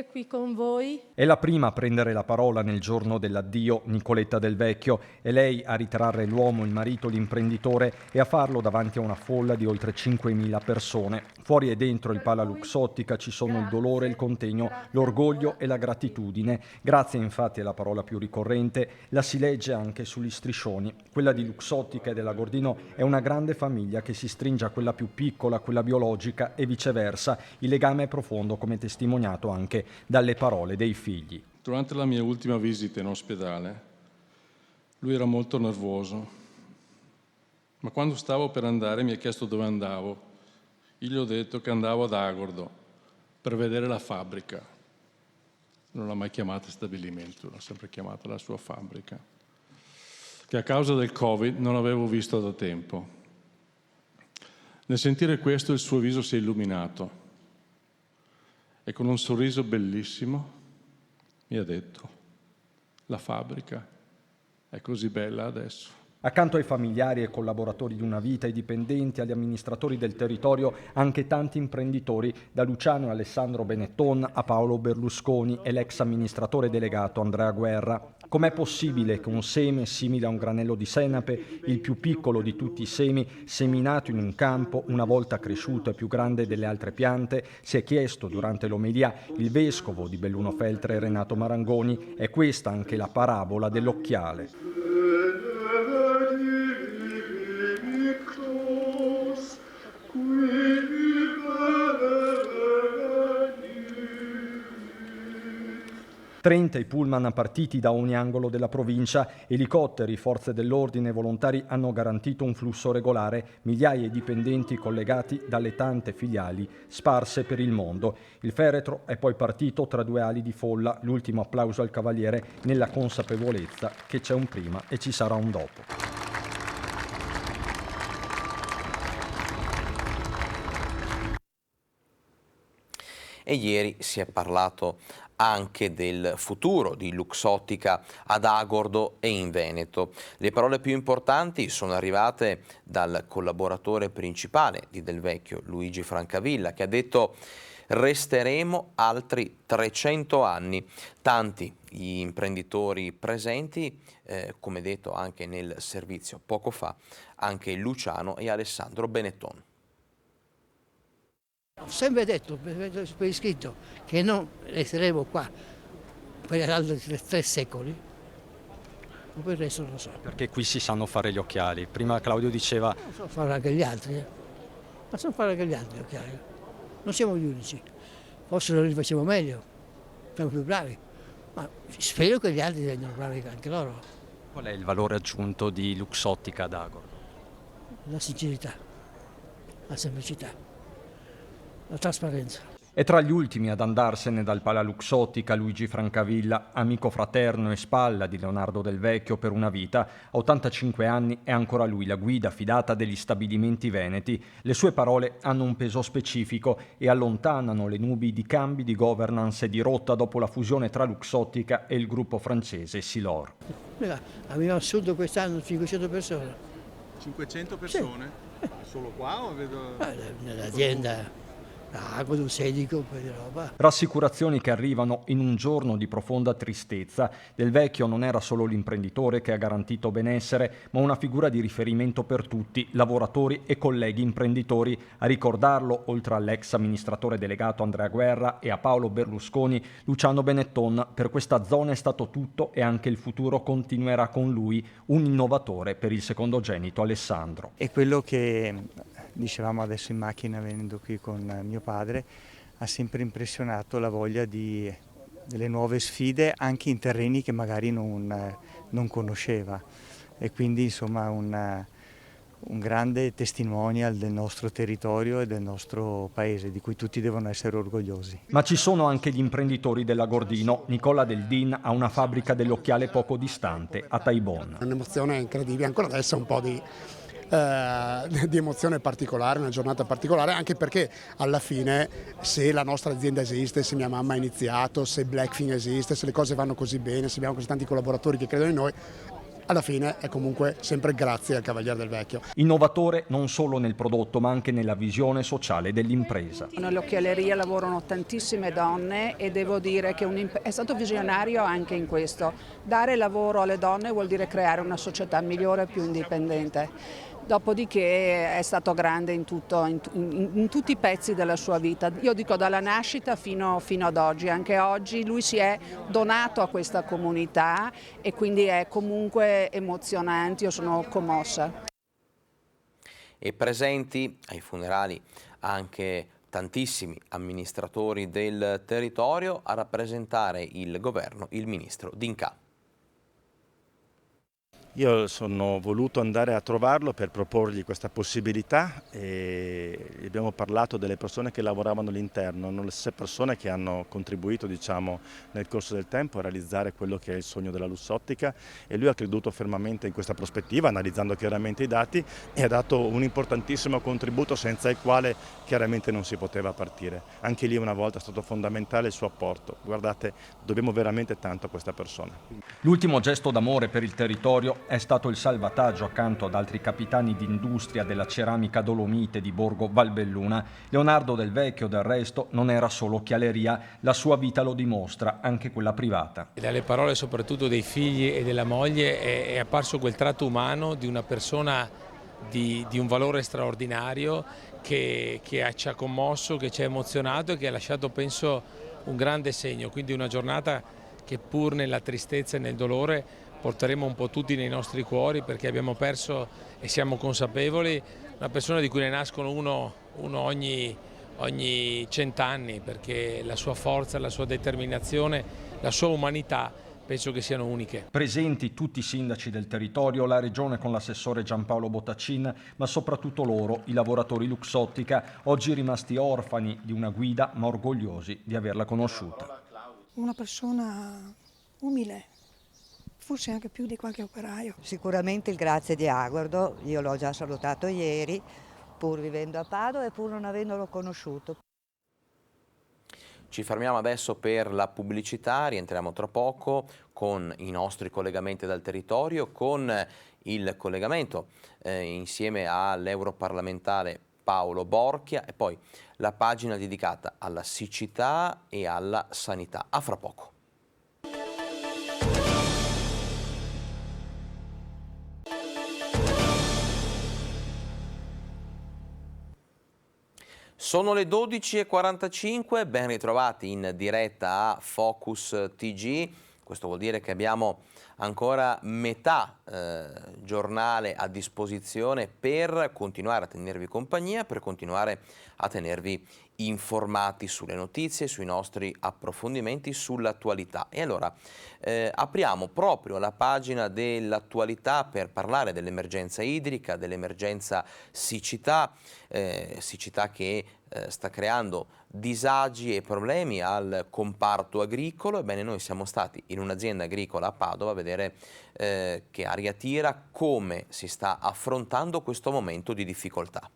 qui con voi. È la prima a prendere la parola nel giorno dell'addio, Nicoletta Del Vecchio, è lei a ritrarre l'uomo, il marito, l'imprenditore e a farlo davanti a una folla di oltre 5.000 persone. Fuori e dentro il Pala Luxottica ci sono il dolore, il contegno, l'orgoglio e la gratitudine. Grazie infatti è la parola più ricorrente, la si legge anche sugli striscioni. Quella di Luxottica e della Gordino è una grande famiglia che si stringe a quella più piccola, quella biologica e viceversa. Il legame è profondo, come testimoniato anche dalle parole dei figli. Durante la mia ultima visita in ospedale, lui era molto nervoso, ma quando stavo per andare mi ha chiesto dove andavo. Io gli ho detto che andavo ad Agordo per vedere la fabbrica. Non l'ha mai chiamata stabilimento, l'ha sempre chiamata la sua fabbrica, che a causa del Covid non avevo visto da tempo. Nel sentire questo il suo viso si è illuminato e con un sorriso bellissimo mi ha detto: la fabbrica è così bella adesso. Accanto ai familiari e collaboratori di una vita, ai dipendenti, agli amministratori del territorio, anche tanti imprenditori, da Luciano e Alessandro Benetton a Paolo Berlusconi e l'ex amministratore delegato Andrea Guerra. Com'è possibile che un seme simile a un granello di senape, il più piccolo di tutti i semi, seminato in un campo, una volta cresciuto e più grande delle altre piante, si è chiesto durante l'omelia il vescovo di Belluno Feltre Renato Marangoni? È questa anche la parabola dell'occhiale. 30 i pullman partiti da ogni angolo della provincia, elicotteri, forze dell'ordine e volontari hanno garantito un flusso regolare, migliaia di dipendenti collegati dalle tante filiali sparse per il mondo. Il feretro è poi partito tra due ali di folla, l'ultimo applauso al cavaliere nella consapevolezza che c'è un prima e ci sarà un dopo. E ieri si è parlato anche del futuro di Luxottica ad Agordo e in Veneto. Le parole più importanti sono arrivate dal collaboratore principale di Del Vecchio, Luigi Francavilla, che ha detto: resteremo altri 300 anni. Tanti gli imprenditori presenti, come detto anche nel servizio poco fa, anche Luciano e Alessandro Benetton. Ho sempre detto per iscritto che non resteremo qua per altri 3 secoli, ma per il resto non lo so. Perché qui si sanno fare gli occhiali. Prima Claudio diceva... Non so fare anche gli altri, ma sanno fare anche gli altri gli occhiali. Non siamo gli unici, forse noi li facciamo meglio, siamo più bravi, ma spero che gli altri diventino bravi anche loro. Qual è il valore aggiunto di Luxottica ad Agordo? La sincerità, la semplicità, la trasparenza. È tra gli ultimi ad andarsene dal Pala Luxottica Luigi Francavilla, amico fraterno e spalla di Leonardo Del Vecchio per una vita. A 85 anni è ancora lui la guida fidata degli stabilimenti veneti. Le sue parole hanno un peso specifico e allontanano le nubi di cambi di governance e di rotta dopo la fusione tra Luxottica e il gruppo francese Silor. Abbiamo assunto quest'anno 500 persone. 500 persone? Sì. Solo qua o vedo... Nell'azienda... Agordo, Sedico, quelle roba. Rassicurazioni che arrivano in un giorno di profonda tristezza. Del Vecchio non era solo l'imprenditore che ha garantito benessere, ma una figura di riferimento per tutti, lavoratori e colleghi imprenditori. A ricordarlo, oltre all'ex amministratore delegato Andrea Guerra e a Paolo Berlusconi, Luciano Benetton: per questa zona è stato tutto e anche il futuro continuerà con lui, un innovatore per il secondogenito Alessandro. È quello che dicevamo adesso in macchina venendo qui con mio padre, ha sempre impressionato la voglia delle nuove sfide anche in terreni che magari non conosceva, e quindi insomma un grande testimonial del nostro territorio e del nostro paese, di cui tutti devono essere orgogliosi. Ma ci sono anche gli imprenditori della Gordino. Nicola Del Din ha una fabbrica dell'occhiale poco distante, a Taibon. Un'emozione incredibile, ancora adesso un po' di di emozione particolare, una giornata particolare, anche perché alla fine, se la nostra azienda esiste, se mia mamma ha iniziato, se Blackfin esiste, se le cose vanno così bene, se abbiamo così tanti collaboratori che credono in noi, alla fine è comunque sempre grazie al Cavaliere del Vecchio. Innovatore non solo nel prodotto ma anche nella visione sociale dell'impresa. Nell'occhialeria lavorano tantissime donne e devo dire che è stato visionario anche in questo. Dare lavoro alle donne vuol dire creare una società migliore e più indipendente. Dopodiché è stato grande in tutti i pezzi della sua vita. Io dico dalla nascita fino ad oggi. Anche oggi lui si è donato a questa comunità e quindi è comunque emozionante. Io sono commossa. E presenti ai funerali anche tantissimi amministratori del territorio, a rappresentare il governo il ministro D'Incà. Io sono voluto andare a trovarlo per proporgli questa possibilità e abbiamo parlato delle persone che lavoravano all'interno, le stesse persone che hanno contribuito nel corso del tempo a realizzare quello che è il sogno della Lussottica, e lui ha creduto fermamente in questa prospettiva, analizzando chiaramente i dati, e ha dato un importantissimo contributo senza il quale chiaramente non si poteva partire. Anche lì una volta è stato fondamentale il suo apporto. Guardate, dobbiamo veramente tanto a questa persona. L'ultimo gesto d'amore per il territorio è stato il salvataggio, accanto ad altri capitani d'industria, della ceramica Dolomite di Borgo Valbelluna. Leonardo Del Vecchio, del resto, non era solo occhialeria, la sua vita lo dimostra, anche quella privata. Dalle parole soprattutto dei figli e della moglie è apparso quel tratto umano di una persona di un valore straordinario che ci ha commosso, che ci ha emozionato e che ha lasciato, penso, un grande segno. Quindi una giornata che, pur nella tristezza e nel dolore, porteremo un po' tutti nei nostri cuori, perché abbiamo perso, e siamo consapevoli, una persona di cui ne nascono uno ogni 100 anni, perché la sua forza, la sua determinazione, la sua umanità penso che siano uniche. Presenti tutti i sindaci del territorio, la regione con l'assessore Giampaolo Bottacin, ma soprattutto loro, i lavoratori Luxottica, oggi rimasti orfani di una guida ma orgogliosi di averla conosciuta. Una persona umile, forse anche più di qualche operaio. Sicuramente il grazie di Aguardo, io l'ho già salutato ieri, pur vivendo a Padova e pur non avendolo conosciuto. Ci fermiamo adesso per la pubblicità, rientriamo tra poco con i nostri collegamenti dal territorio, con il collegamento insieme all'europarlamentare Paolo Borchia e poi la pagina dedicata alla siccità e alla sanità. A fra poco. Sono le 12:45, ben ritrovati in diretta a Focus TG. Questo vuol dire che abbiamo ancora metà giornale a disposizione per continuare a tenervi compagnia, per continuare a tenervi informati sulle notizie, sui nostri approfondimenti, sull'attualità. E allora apriamo proprio la pagina dell'attualità per parlare dell'emergenza idrica, dell'emergenza siccità, siccità che sta creando disagi e problemi al comparto agricolo. Ebbene, noi siamo stati in un'azienda agricola a Padova a vedere che aria tira, come si sta affrontando questo momento di difficoltà.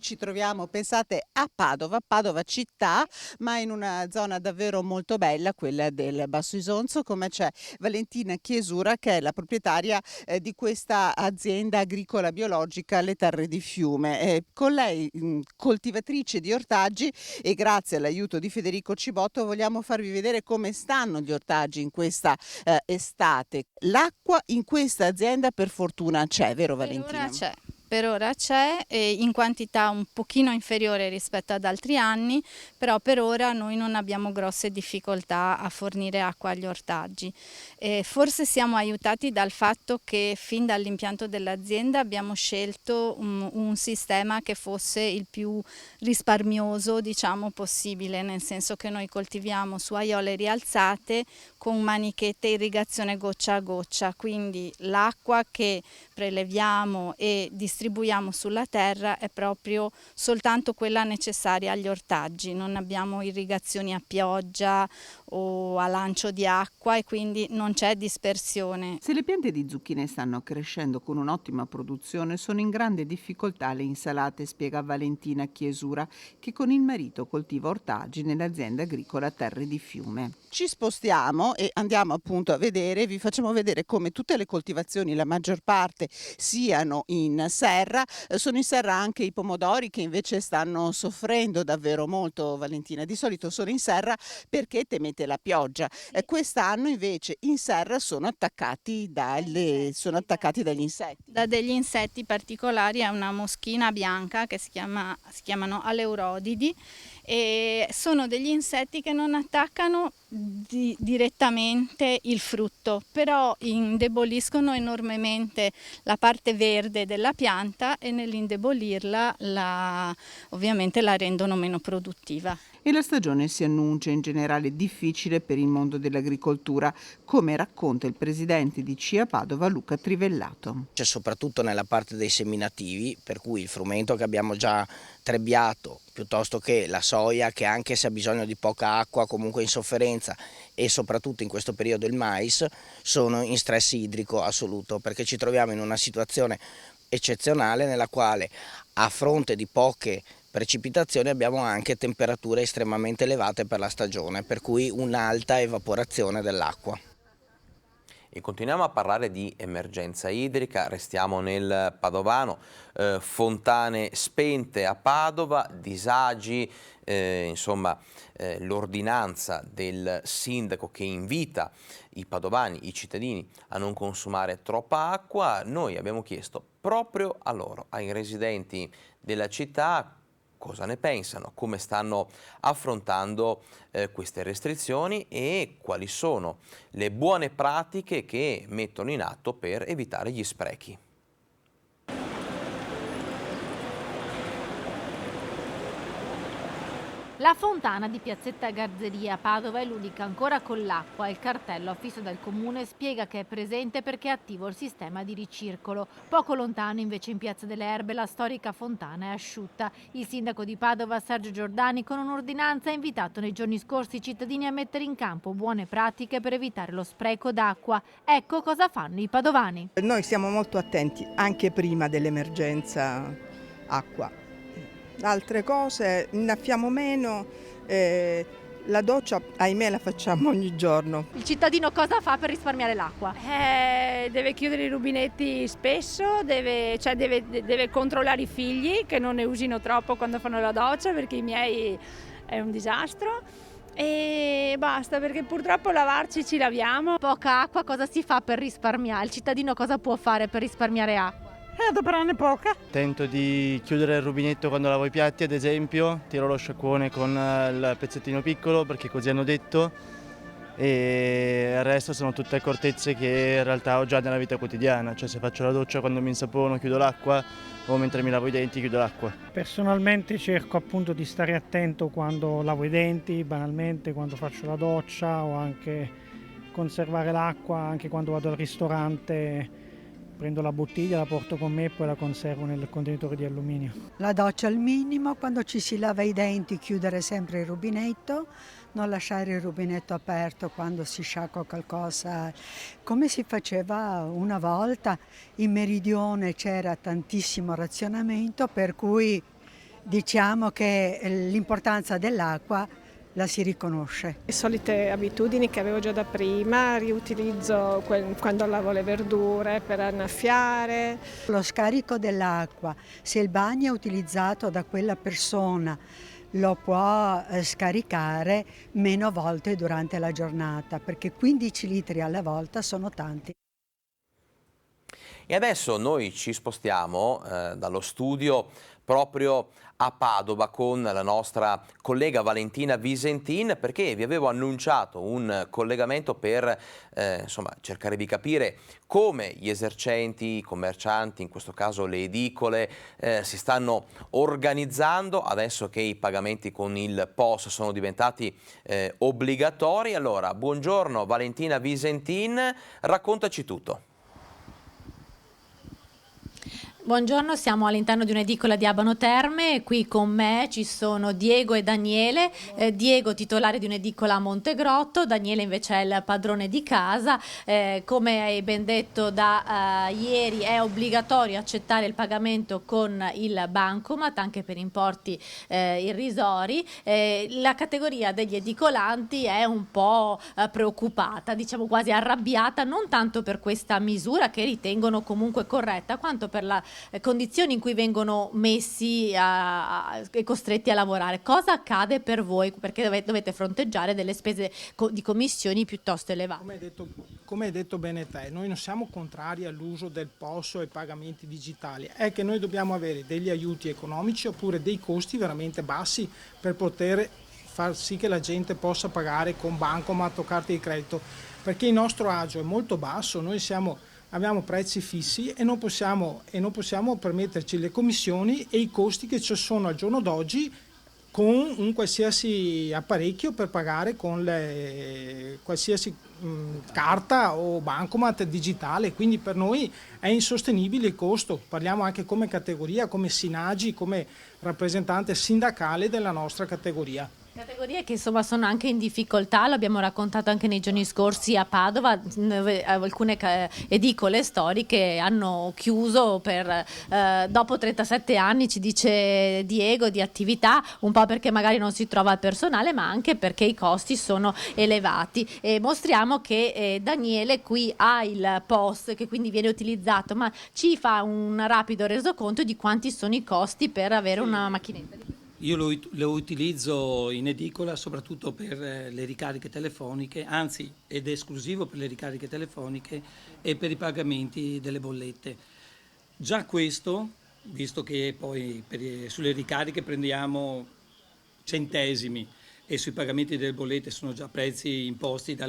Ci troviamo, pensate, a Padova città, ma in una zona davvero molto bella, quella del Basso Isonzo, come c'è Valentina Chiesura, che è la proprietaria di questa azienda agricola biologica Le Terre di Fiume. Con lei, coltivatrice di ortaggi, e grazie all'aiuto di Federico Cibotto vogliamo farvi vedere come stanno gli ortaggi in questa estate. L'acqua in questa azienda per fortuna c'è, vero Valentina? Per ora c'è, in quantità un pochino inferiore rispetto ad altri anni, però per ora noi non abbiamo grosse difficoltà a fornire acqua agli ortaggi. Forse siamo aiutati dal fatto che fin dall'impianto dell'azienda abbiamo scelto un sistema che fosse il più risparmioso, diciamo, possibile, nel senso che noi coltiviamo su aiole rialzate con manichette irrigazione goccia a goccia, quindi l'acqua che preleviamo e distribuiamo distribuiamo sulla terra è proprio soltanto quella necessaria agli ortaggi, non abbiamo irrigazioni a pioggia o a lancio di acqua e quindi non c'è dispersione. Se le piante di zucchine stanno crescendo con un'ottima produzione, sono in grande difficoltà le insalate, spiega Valentina Chiesura, che con il marito coltiva ortaggi nell'azienda agricola Terre di Fiume. Ci spostiamo e andiamo appunto a vedere, vi facciamo vedere come tutte le coltivazioni, la maggior parte, siano in serra. Sono in serra anche i pomodori che invece stanno soffrendo davvero molto, Valentina. Di solito sono in serra perché temete la pioggia. Quest'anno invece in serra sono attaccati dagli insetti. Da degli insetti particolari, è una moschina bianca che si chiamano aleurodidi, e sono degli insetti che non attaccano direttamente il frutto, però indeboliscono enormemente la parte verde della pianta e nell'indebolirla ovviamente la rendono meno produttiva. E la stagione si annuncia in generale difficile per il mondo dell'agricoltura, come racconta il presidente di CIA Padova Luca Trivellato. C'è soprattutto nella parte dei seminativi, per cui il frumento che abbiamo già trebbiato, piuttosto che la soia, che anche se ha bisogno di poca acqua comunque è in sofferenza, e soprattutto in questo periodo il mais, sono in stress idrico assoluto, perché ci troviamo in una situazione eccezionale nella quale, a fronte di poche precipitazioni, abbiamo anche temperature estremamente elevate per la stagione, per cui un'alta evaporazione dell'acqua. E continuiamo a parlare di emergenza idrica, restiamo nel padovano, fontane spente a Padova, disagi, l'ordinanza del sindaco che invita i padovani, i cittadini, a non consumare troppa acqua. Noi abbiamo chiesto proprio a loro, ai residenti della città, cosa ne pensano, come stanno affrontando queste restrizioni e quali sono le buone pratiche che mettono in atto per evitare gli sprechi. La fontana di Piazzetta Garzeria a Padova è l'unica ancora con l'acqua. Il cartello affisso dal comune spiega che è presente perché è attivo il sistema di ricircolo. Poco lontano invece in Piazza delle Erbe la storica fontana è asciutta. Il sindaco di Padova Sergio Giordani con un'ordinanza ha invitato nei giorni scorsi i cittadini a mettere in campo buone pratiche per evitare lo spreco d'acqua. Ecco cosa fanno i padovani. Noi siamo molto attenti anche prima dell'emergenza acqua. Altre cose, innaffiamo meno, la doccia ahimè la facciamo ogni giorno. Il cittadino cosa fa per risparmiare l'acqua? Deve chiudere i rubinetti spesso, deve controllare i figli che non ne usino troppo quando fanno la doccia, perché i miei è un disastro. E basta, perché purtroppo lavarci ci laviamo. Poca acqua, cosa si fa per risparmiare? Il cittadino cosa può fare per risparmiare acqua? Adoperarne poca. Tento di chiudere il rubinetto quando lavo i piatti, ad esempio, tiro lo sciacquone con il pezzettino piccolo perché così hanno detto, e il resto sono tutte accortezze che in realtà ho già nella vita quotidiana, cioè se faccio la doccia quando mi insapono chiudo l'acqua o mentre mi lavo i denti chiudo l'acqua. Personalmente cerco appunto di stare attento quando lavo i denti, banalmente quando faccio la doccia, o anche conservare l'acqua anche quando vado al ristorante. Prendo la bottiglia, la porto con me e poi la conservo nel contenitore di alluminio. La doccia al minimo, quando ci si lava i denti chiudere sempre il rubinetto, non lasciare il rubinetto aperto quando si sciacqua qualcosa. Come si faceva una volta, in Meridione c'era tantissimo razionamento, per cui diciamo che l'importanza dell'acqua la si riconosce. Le solite abitudini che avevo già da prima, riutilizzo quando lavo le verdure per annaffiare. Lo scarico dell'acqua, se il bagno è utilizzato da quella persona, lo può scaricare meno volte durante la giornata, perché 15 litri alla volta sono tanti. E adesso noi ci spostiamo dallo studio proprio a Padova con la nostra collega Valentina Visentin, perché vi avevo annunciato un collegamento per cercare di capire come gli esercenti, i commercianti, in questo caso le edicole, si stanno organizzando adesso che i pagamenti con il POS sono diventati obbligatori. Allora, buongiorno Valentina Visentin, raccontaci tutto. Buongiorno, siamo all'interno di un'edicola di Abano Terme. Qui con me ci sono Diego e Daniele. Diego titolare di un'edicola a Montegrotto, Daniele invece è il padrone di casa. Come hai ben detto da ieri è obbligatorio accettare il pagamento con il bancomat anche per importi irrisori. La categoria degli edicolanti è un po' preoccupata, diciamo quasi arrabbiata, non tanto per questa misura che ritengono comunque corretta, quanto per la condizioni in cui vengono messi e costretti a lavorare. Cosa accade per voi? Perché dovete fronteggiare delle spese di commissioni piuttosto elevate. Come hai detto bene te, noi non siamo contrari all'uso del POS e ai pagamenti digitali, è che noi dobbiamo avere degli aiuti economici oppure dei costi veramente bassi per poter far sì che la gente possa pagare con bancomat o carte di credito, perché il nostro agio è molto basso, noi abbiamo prezzi fissi e non possiamo permetterci le commissioni e i costi che ci sono al giorno d'oggi con un qualsiasi apparecchio per pagare con qualsiasi carta o bancomat digitale, quindi per noi è insostenibile il costo. Parliamo anche come categoria, come Sinagi, come rappresentante sindacale della nostra categoria. Categorie che insomma sono anche in difficoltà, l'abbiamo raccontato anche nei giorni scorsi a Padova, dove alcune edicole storiche hanno chiuso dopo 37 anni, ci dice Diego, di attività, un po' perché magari non si trova il personale, ma anche perché i costi sono elevati. E mostriamo che Daniele qui ha il POS che quindi viene utilizzato, ma ci fa un rapido resoconto di quanti sono i costi per avere una macchinetta. Io lo utilizzo in edicola soprattutto per le ricariche telefoniche, anzi ed esclusivo per le ricariche telefoniche e per i pagamenti delle bollette. Già questo, visto che poi sulle ricariche prendiamo centesimi e sui pagamenti delle bollette sono già prezzi imposti da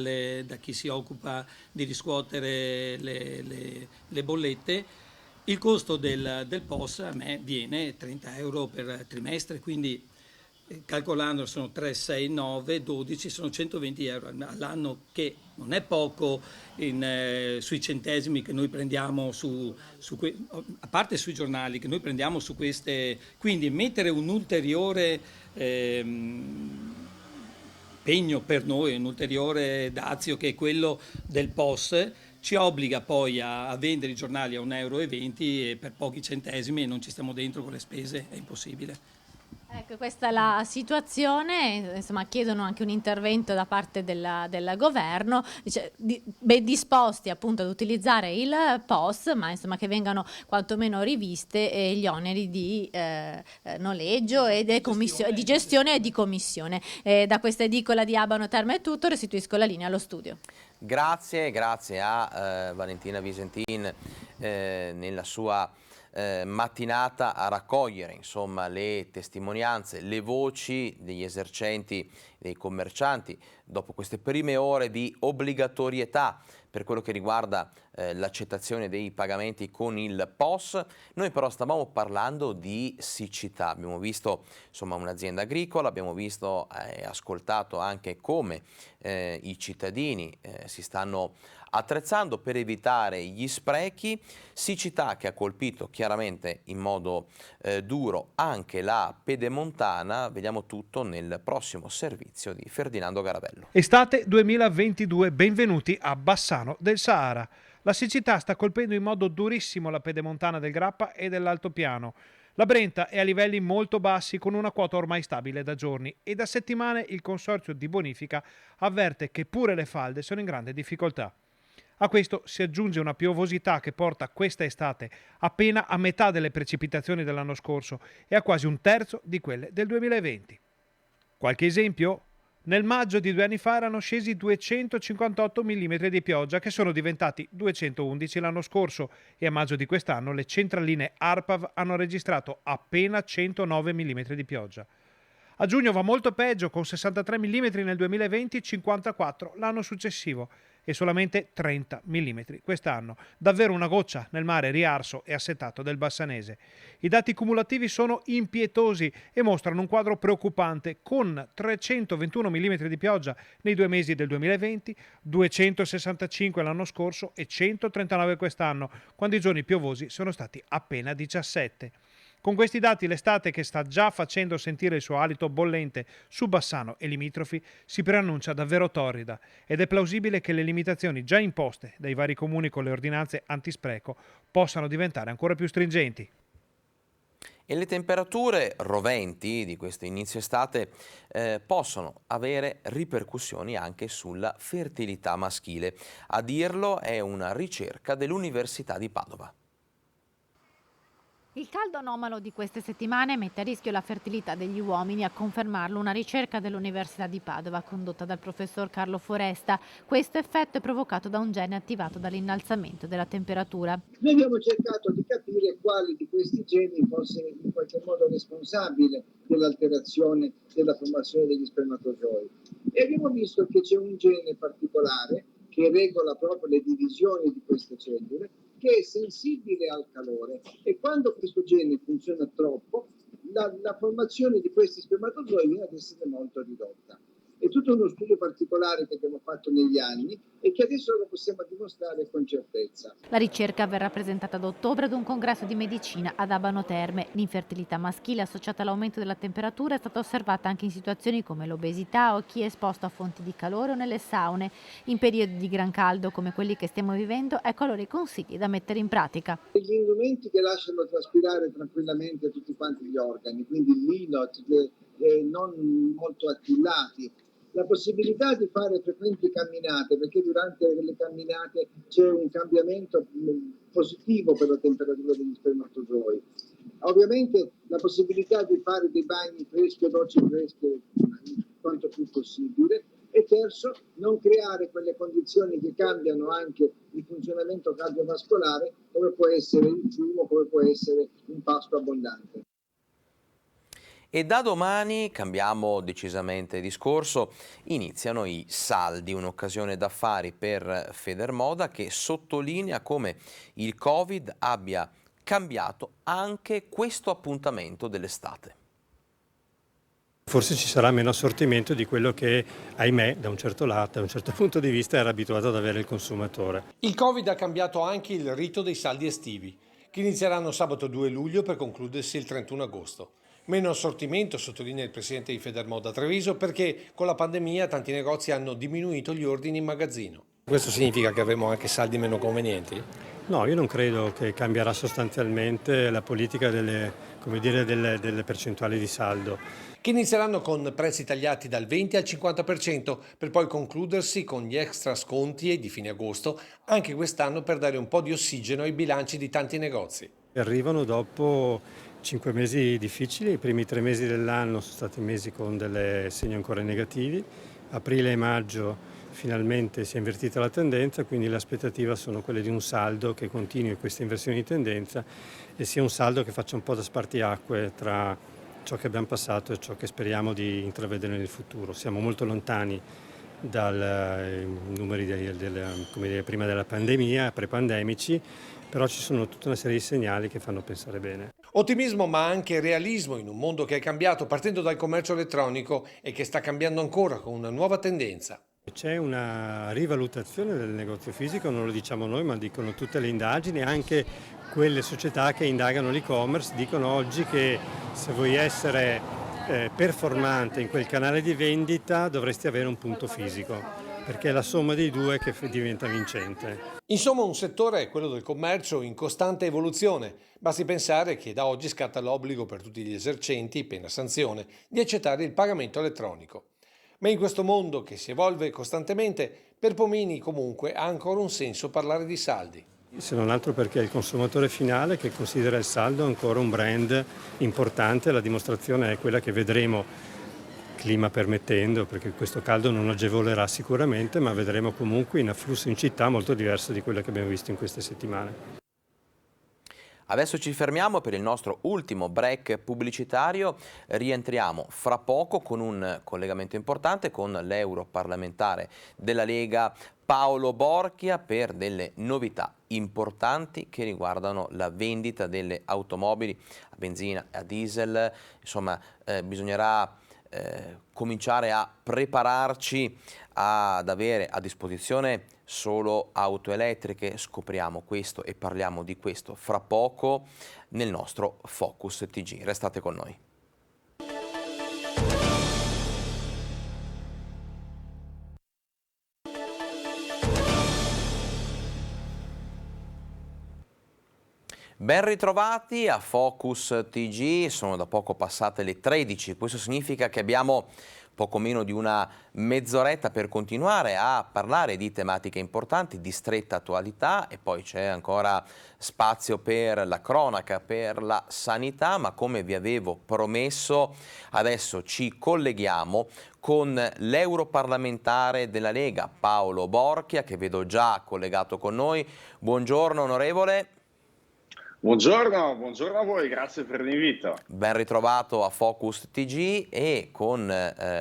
chi si occupa di riscuotere le bollette, il costo del POS a me viene 30 euro per trimestre, quindi calcolando sono 3, 6, 9, 12, sono 120 euro all'anno, che non è poco sui centesimi che noi prendiamo a parte sui giornali che noi prendiamo su queste, quindi mettere un ulteriore impegno per noi, un ulteriore dazio che è quello del POS, ci obbliga poi a vendere i giornali a 1,20 euro e per pochi centesimi, e non ci stiamo dentro con le spese, è impossibile. Ecco, questa è la situazione, insomma chiedono anche un intervento da parte del governo, disposti appunto ad utilizzare il POS, ma insomma che vengano quantomeno riviste gli oneri di noleggio e di gestione e di commissione. Da questa edicola di Abano Terme è tutto, restituisco la linea allo studio. Grazie a Valentina Visentin nella sua mattinata a raccogliere insomma le testimonianze, le voci degli esercenti, dei commercianti dopo queste prime ore di obbligatorietà per quello che riguarda l'accettazione dei pagamenti con il POS. Noi però stavamo parlando di siccità, abbiamo visto insomma un'azienda agricola, abbiamo visto e ascoltato anche come i cittadini si stanno attrezzando per evitare gli sprechi, siccità che ha colpito chiaramente in modo duro anche la Pedemontana. Vediamo tutto nel prossimo servizio di Ferdinando Garabello. Estate 2022, benvenuti a Bassano del Sahara. La siccità sta colpendo in modo durissimo la Pedemontana del Grappa e dell'Altopiano. La Brenta è a livelli molto bassi con una quota ormai stabile da giorni e da settimane il consorzio di bonifica avverte che pure le falde sono in grande difficoltà. A questo si aggiunge una piovosità che porta questa estate appena a metà delle precipitazioni dell'anno scorso e a quasi un terzo di quelle del 2020. Qualche esempio? Nel maggio di 2 anni fa erano scesi 258 mm di pioggia, che sono diventati 211 l'anno scorso, e a maggio di quest'anno le centraline ARPAV hanno registrato appena 109 mm di pioggia. A giugno va molto peggio, con 63 mm nel 2020 e 54 l'anno successivo, e solamente 30 mm quest'anno. Davvero una goccia nel mare riarso e assetato del Bassanese. I dati cumulativi sono impietosi e mostrano un quadro preoccupante, con 321 mm di pioggia nei 2 mesi del 2020, 265 l'anno scorso e 139 quest'anno, quando i giorni piovosi sono stati appena 17. Con questi dati l'estate, che sta già facendo sentire il suo alito bollente su Bassano e limitrofi, si preannuncia davvero torrida ed è plausibile che le limitazioni già imposte dai vari comuni con le ordinanze antispreco possano diventare ancora più stringenti. E le temperature roventi di questo inizio estate possono avere ripercussioni anche sulla fertilità maschile. A dirlo è una ricerca dell'Università di Padova. Il caldo anomalo di queste settimane mette a rischio la fertilità degli uomini, a confermarlo una ricerca dell'Università di Padova condotta dal professor Carlo Foresta. Questo effetto è provocato da un gene attivato dall'innalzamento della temperatura. Noi abbiamo cercato di capire quali di questi geni fosse in qualche modo responsabile dell'alterazione della formazione degli spermatozoi e abbiamo visto che c'è un gene particolare che regola proprio le divisioni di queste cellule, che è sensibile al calore, e quando questo gene funziona troppo, la formazione di questi spermatozoi viene ad essere molto ridotta. È tutto uno studio particolare che abbiamo fatto negli anni e che adesso lo possiamo dimostrare con certezza. La ricerca verrà presentata ad ottobre ad un congresso di medicina ad Abano Terme. L'infertilità maschile associata all'aumento della temperatura è stata osservata anche in situazioni come l'obesità o chi è esposto a fonti di calore o nelle saune. In periodi di gran caldo come quelli che stiamo vivendo, ecco allora i consigli da mettere in pratica. Gli indumenti che lasciano traspirare tranquillamente tutti quanti gli organi, quindi l'INOT, non molto attillati, la possibilità di fare frequenti camminate, perché durante le camminate c'è un cambiamento positivo per la temperatura degli spermatozoi. Ovviamente la possibilità di fare dei bagni freschi o docce fresche quanto più possibile. E terzo, non creare quelle condizioni che cambiano anche il funzionamento cardiovascolare, come può essere il fumo, come può essere un pasto abbondante. E da domani, cambiamo decisamente discorso, iniziano i saldi, un'occasione d'affari per Federmoda che sottolinea come il Covid abbia cambiato anche questo appuntamento dell'estate. Forse ci sarà meno assortimento di quello che, ahimè, da un certo lato, da un certo punto di vista, era abituato ad avere il consumatore. Il Covid ha cambiato anche il rito dei saldi estivi, che inizieranno sabato 2 luglio per concludersi il 31 agosto. Meno assortimento, sottolinea il presidente di Federmoda Treviso, perché con la pandemia tanti negozi hanno diminuito gli ordini in magazzino. Questo significa che avremo anche saldi meno convenienti? No, io non credo che cambierà sostanzialmente la politica delle percentuali di saldo. Che inizieranno con prezzi tagliati dal 20 al 50% per poi concludersi con gli extra sconti di fine agosto, anche quest'anno per dare un po' di ossigeno ai bilanci di tanti negozi. Arrivano dopo 5 mesi difficili, i primi 3 mesi dell'anno sono stati mesi con dei segni ancora negativi, aprile e maggio finalmente si è invertita la tendenza, quindi le aspettative sono quelle di un saldo che continui questa inversione di tendenza e sia un saldo che faccia un po' da spartiacque tra ciò che abbiamo passato e ciò che speriamo di intravedere nel futuro. Siamo molto lontani dai numeri prima della pandemia, pre-pandemici, però ci sono tutta una serie di segnali che fanno pensare bene. Ottimismo ma anche realismo in un mondo che è cambiato partendo dal commercio elettronico e che sta cambiando ancora con una nuova tendenza. C'è una rivalutazione del negozio fisico, non lo diciamo noi ma dicono tutte le indagini, anche quelle società che indagano l'e-commerce dicono oggi che se vuoi essere performante in quel canale di vendita dovresti avere un punto fisico, perché è la somma dei due che diventa vincente. Insomma, un settore, quello del commercio, in costante evoluzione. Basti pensare che da oggi scatta l'obbligo per tutti gli esercenti, pena sanzione, di accettare il pagamento elettronico. Ma in questo mondo che si evolve costantemente, per Pomini comunque ha ancora un senso parlare di saldi. Se non altro perché è il consumatore finale che considera il saldo ancora un brand importante, la dimostrazione è quella che vedremo, clima permettendo, perché questo caldo non agevolerà sicuramente, ma vedremo comunque in afflusso in città molto diverso di quello che abbiamo visto in queste settimane. Adesso ci fermiamo per il nostro ultimo break pubblicitario, rientriamo fra poco con un collegamento importante con l'europarlamentare della Lega Paolo Borchia per delle novità importanti che riguardano la vendita delle automobili a benzina e a diesel. Insomma, bisognerà cominciare a prepararci ad avere a disposizione solo auto elettriche. Scopriamo questo e parliamo di questo fra poco nel nostro Focus TG. Restate con noi. Ben ritrovati a Focus TG, sono da poco passate le 13, questo significa che abbiamo poco meno di una mezz'oretta per continuare a parlare di tematiche importanti, di stretta attualità, e poi c'è ancora spazio per la cronaca, per la sanità, ma come vi avevo promesso adesso ci colleghiamo con l'europarlamentare della Lega Paolo Borchia, che vedo già collegato con noi. Buongiorno onorevole. Buongiorno a voi, grazie per l'invito. Ben ritrovato a Focus TG, e con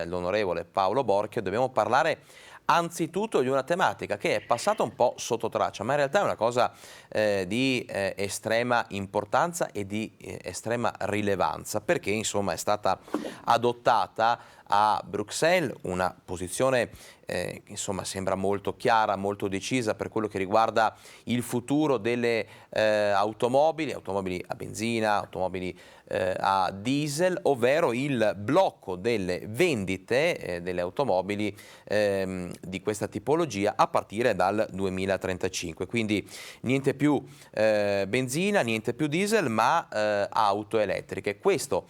l'onorevole Paolo Borchia dobbiamo parlare anzitutto di una tematica che è passata un po' sotto traccia, ma in realtà è una cosa di estrema importanza e di estrema rilevanza, perché insomma è stata adottata a Bruxelles una posizione che insomma sembra molto chiara, molto decisa per quello che riguarda il futuro delle automobili a benzina, automobili a diesel, ovvero il blocco delle vendite delle automobili di questa tipologia a partire dal 2035. Quindi niente più benzina, niente più diesel, ma auto elettriche. Questo,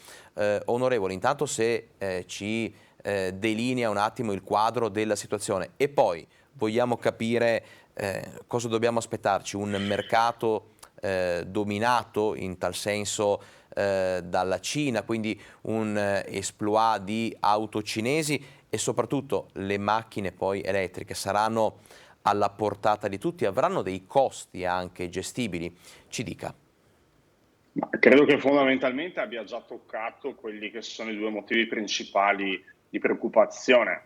onorevole, intanto se ci delinea un attimo il quadro della situazione, e poi vogliamo capire cosa dobbiamo aspettarci, un mercato dominato in tal senso dalla Cina, quindi un exploit di auto cinesi, e soprattutto le macchine poi elettriche saranno alla portata di tutti, avranno dei costi anche gestibili? Ci dica. Ma credo che fondamentalmente abbia già toccato quelli che sono i due motivi principali di preoccupazione.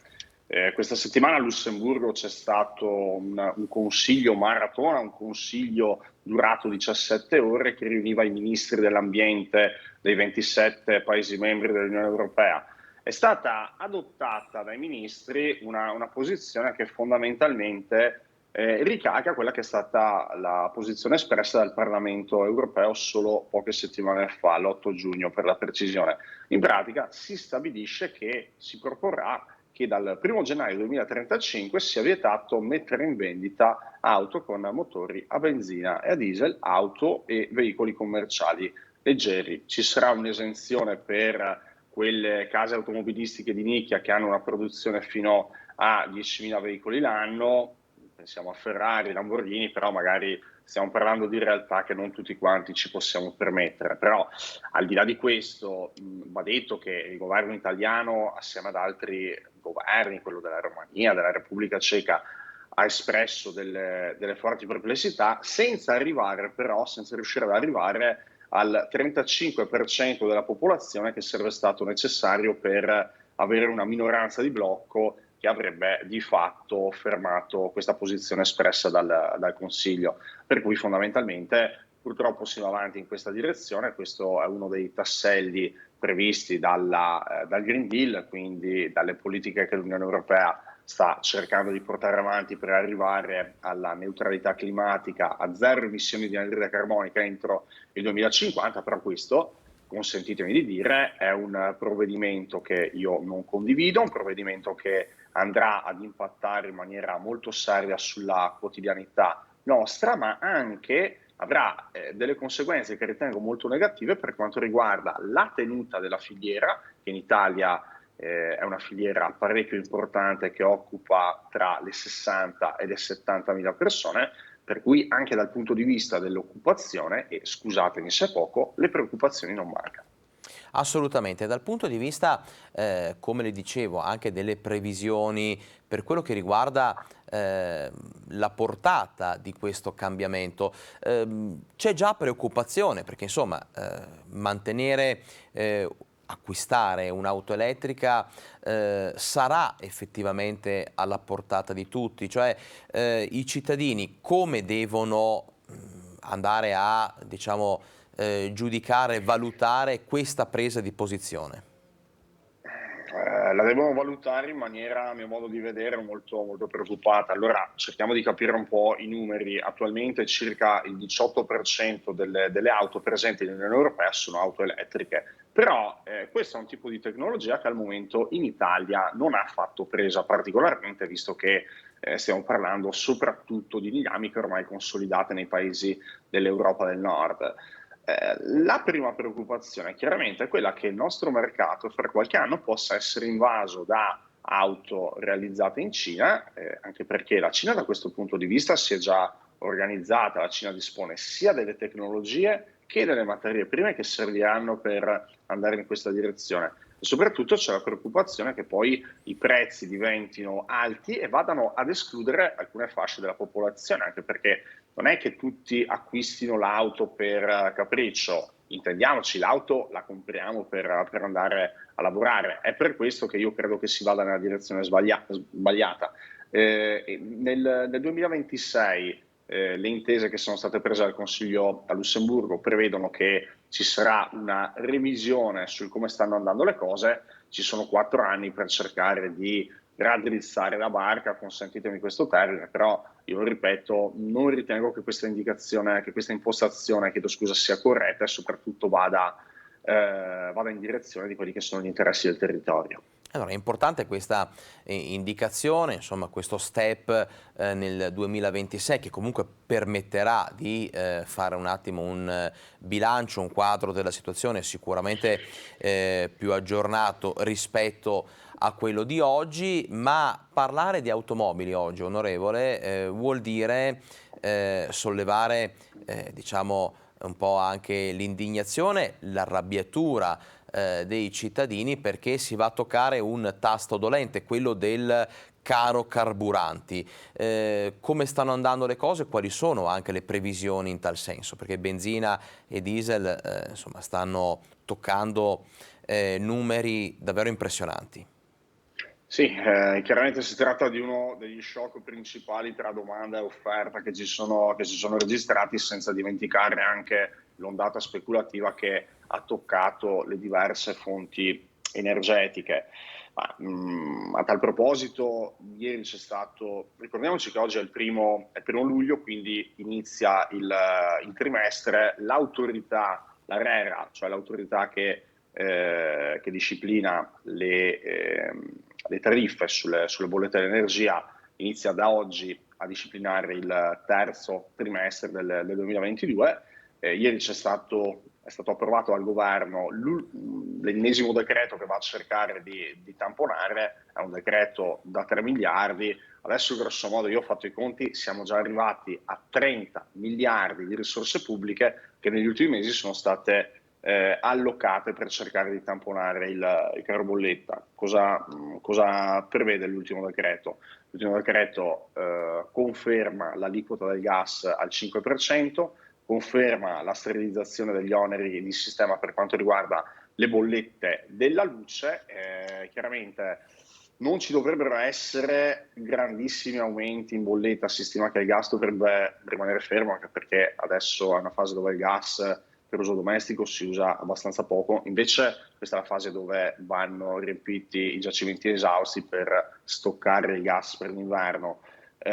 Questa settimana a Lussemburgo c'è stato un consiglio maratona, un consiglio durato 17 ore che riuniva i ministri dell'ambiente dei 27 Paesi membri dell'Unione Europea. È stata adottata dai ministri una posizione che fondamentalmente ricalca quella che è stata la posizione espressa dal Parlamento europeo solo poche settimane fa, l'8 giugno per la precisione. In pratica si stabilisce che si proporrà che dal 1 gennaio 2035 sia vietato mettere in vendita auto con motori a benzina e a diesel, auto e veicoli commerciali leggeri. Ci sarà un'esenzione per quelle case automobilistiche di nicchia che hanno una produzione fino a 10.000 veicoli l'anno. Pensiamo a Ferrari, Lamborghini, però magari stiamo parlando di realtà che non tutti quanti ci possiamo permettere. Però al di là di questo va detto che il governo italiano, assieme ad altri governi, quello della Romania, della Repubblica Ceca, ha espresso delle forti perplessità, senza riuscire ad arrivare al 35% della popolazione che sarebbe stato necessario per avere una minoranza di blocco che avrebbe di fatto fermato questa posizione espressa dal Consiglio. Per cui fondamentalmente purtroppo si va avanti in questa direzione. Questo è uno dei tasselli previsti dal Green Deal, quindi dalle politiche che l'Unione Europea sta cercando di portare avanti per arrivare alla neutralità climatica, a zero emissioni di anidride carbonica entro il 2050, però questo, consentitemi di dire, è un provvedimento che io non condivido, un provvedimento che andrà ad impattare in maniera molto seria sulla quotidianità nostra, ma anche avrà delle conseguenze che ritengo molto negative per quanto riguarda la tenuta della filiera, che in Italia è una filiera parecchio importante che occupa tra le 60 e le 70.000 persone, per cui anche dal punto di vista dell'occupazione, e scusatemi se è poco, le preoccupazioni non mancano. Assolutamente, dal punto di vista, come le dicevo, anche delle previsioni per quello che riguarda la portata di questo cambiamento, c'è già preoccupazione perché insomma mantenere, acquistare un'auto elettrica sarà effettivamente alla portata di tutti, cioè i cittadini come devono andare a, diciamo, giudicare, valutare questa presa di posizione? La devono valutare in maniera, a mio modo di vedere, molto, molto preoccupata. Allora cerchiamo di capire un po' i numeri. Attualmente circa il 18% delle auto presenti nell'Unione Europea sono auto elettriche, però questo è un tipo di tecnologia che al momento in Italia non ha fatto presa particolarmente, visto che stiamo parlando soprattutto di dinamiche ormai consolidate nei paesi dell'Europa del Nord. La prima preoccupazione chiaramente è quella che il nostro mercato fra qualche anno possa essere invaso da auto realizzate in Cina, anche perché la Cina da questo punto di vista si è già organizzata, la Cina dispone sia delle tecnologie che delle materie prime che serviranno per andare in questa direzione. E soprattutto c'è la preoccupazione che poi i prezzi diventino alti e vadano ad escludere alcune fasce della popolazione, anche perché non è che tutti acquistino l'auto per capriccio, intendiamoci, l'auto la compriamo per andare a lavorare. È per questo che io credo che si vada nella direzione sbagliata. Nel 2026 le intese che sono state prese dal Consiglio a Lussemburgo prevedono che ci sarà una revisione su come stanno andando le cose. Ci sono 4 anni per cercare di raddrizzare la barca, consentitemi questo termine, però io lo ripeto, non ritengo che questa indicazione, che questa impostazione, chiedo scusa, sia corretta e soprattutto vada in direzione di quelli che sono gli interessi del territorio. Allora, è importante questa indicazione, insomma questo step nel 2026 che comunque permetterà di fare un attimo un bilancio, un quadro della situazione sicuramente più aggiornato rispetto a quello di oggi, ma parlare di automobili oggi, onorevole, vuol dire sollevare diciamo un po' anche l'indignazione, l'arrabbiatura dei cittadini perché si va a toccare un tasto dolente, quello del caro carburanti. Come stanno andando le cose? Quali sono anche le previsioni in tal senso? Perché benzina e diesel insomma, stanno toccando numeri davvero impressionanti. Sì, chiaramente si tratta di uno degli shock principali tra domanda e offerta che si sono registrati, senza dimenticare anche l'ondata speculativa che ha toccato le diverse fonti energetiche. A tal proposito, ieri c'è stato, ricordiamoci che oggi è il primo luglio, quindi inizia il trimestre, l'autorità, l'ARERA, cioè l'autorità che disciplina le tariffe sulle bollette dell'energia, inizia da oggi a disciplinare il terzo trimestre del 2022. Ieri è stato approvato dal governo l'ennesimo decreto che va a cercare di tamponare, è un decreto da 3 miliardi, adesso grosso modo io ho fatto i conti, siamo già arrivati a 30 miliardi di risorse pubbliche che negli ultimi mesi sono state allocate per cercare di tamponare il caro bolletta. Cosa prevede l'ultimo decreto? L'ultimo decreto conferma l'aliquota del gas al 5%, conferma la sterilizzazione degli oneri di sistema per quanto riguarda le bollette della luce. Chiaramente non ci dovrebbero essere grandissimi aumenti in bolletta, si stima che il gas dovrebbe rimanere fermo, anche perché adesso è una fase dove il gas per uso domestico si usa abbastanza poco, invece questa è la fase dove vanno riempiti i giacimenti esausti per stoccare il gas per l'inverno.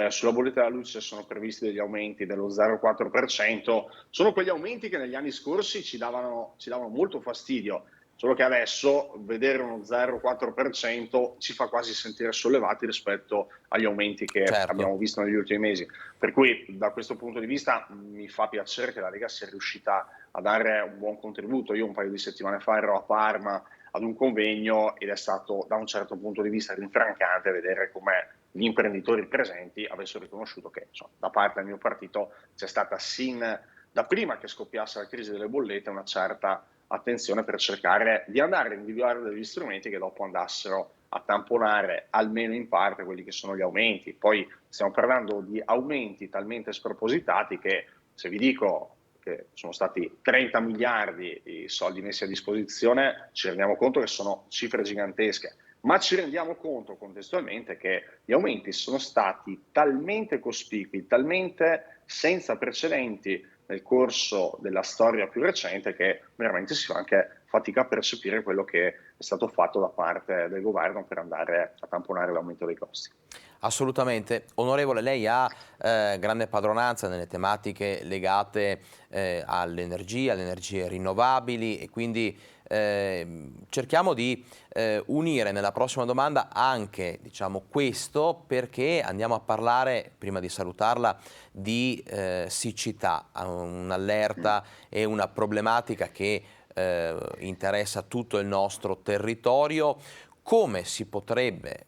Sulla bolletta della luce sono previsti degli aumenti dello 0,4%, sono quegli aumenti che negli anni scorsi ci davano molto fastidio, solo che adesso vedere uno 0,4% ci fa quasi sentire sollevati rispetto agli aumenti che abbiamo visto negli ultimi mesi. Per cui da questo punto di vista mi fa piacere che la Lega sia riuscita a dare un buon contributo. Io un paio di settimane fa ero a Parma ad un convegno ed è stato da un certo punto di vista rinfrancante vedere come gli imprenditori presenti avessero riconosciuto che da parte del mio partito c'è stata sin da prima che scoppiasse la crisi delle bollette una certa attenzione per cercare di andare a individuare degli strumenti che dopo andassero a tamponare almeno in parte quelli che sono gli aumenti. Poi stiamo parlando di aumenti talmente spropositati che, se vi dico che sono stati 30 miliardi i soldi messi a disposizione, ci rendiamo conto che sono cifre gigantesche, ma ci rendiamo conto contestualmente che gli aumenti sono stati talmente cospicui, talmente senza precedenti nel corso della storia più recente, che veramente si fa anche fatica a percepire quello che è stato fatto da parte del governo per andare a tamponare l'aumento dei costi. Assolutamente. Onorevole, lei ha grande padronanza nelle tematiche legate all'energia, alle energie rinnovabili, e quindi cerchiamo di unire nella prossima domanda anche, diciamo, questo, perché andiamo a parlare, prima di salutarla, di siccità, un'allerta e una problematica che interessa tutto il nostro territorio. Come si potrebbe,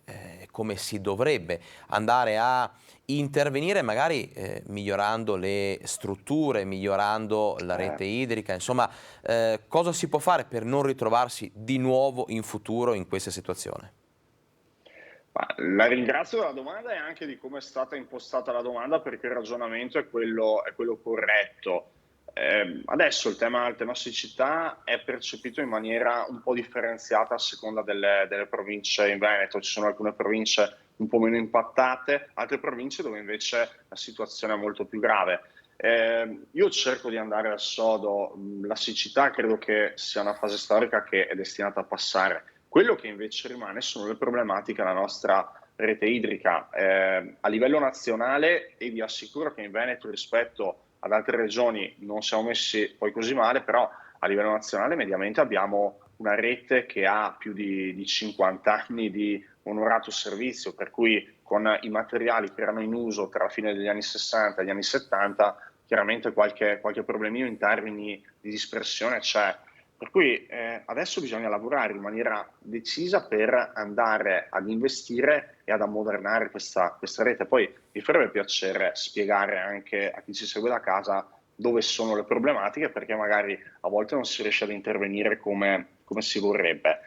come si dovrebbe andare a intervenire, magari migliorando le strutture, migliorando la rete idrica, insomma, cosa si può fare per non ritrovarsi di nuovo in futuro in questa situazione? La ringrazio della domanda e anche di come è stata impostata la domanda, perché il ragionamento è quello corretto. Adesso il tema siccità è percepito in maniera un po' differenziata a seconda delle province in Veneto. Ci sono alcune province un po' meno impattate, altre province dove invece la situazione è molto più grave. Io cerco di andare al sodo. La siccità credo che sia una fase storica che è destinata a passare. Quello che invece rimane sono le problematiche della nostra rete idrica a livello nazionale, e vi assicuro che in Veneto, rispetto ad altre regioni, non siamo messi poi così male, però a livello nazionale mediamente abbiamo una rete che ha più di 50 anni di onorato servizio, per cui con i materiali che erano in uso tra la fine degli anni 60 e gli anni 70, chiaramente qualche problemino in termini di dispersione c'è. Per cui adesso bisogna lavorare in maniera decisa per andare ad investire e ad ammodernare questa rete. Poi mi farebbe piacere spiegare anche a chi ci segue da casa dove sono le problematiche, perché magari a volte non si riesce ad intervenire come si vorrebbe.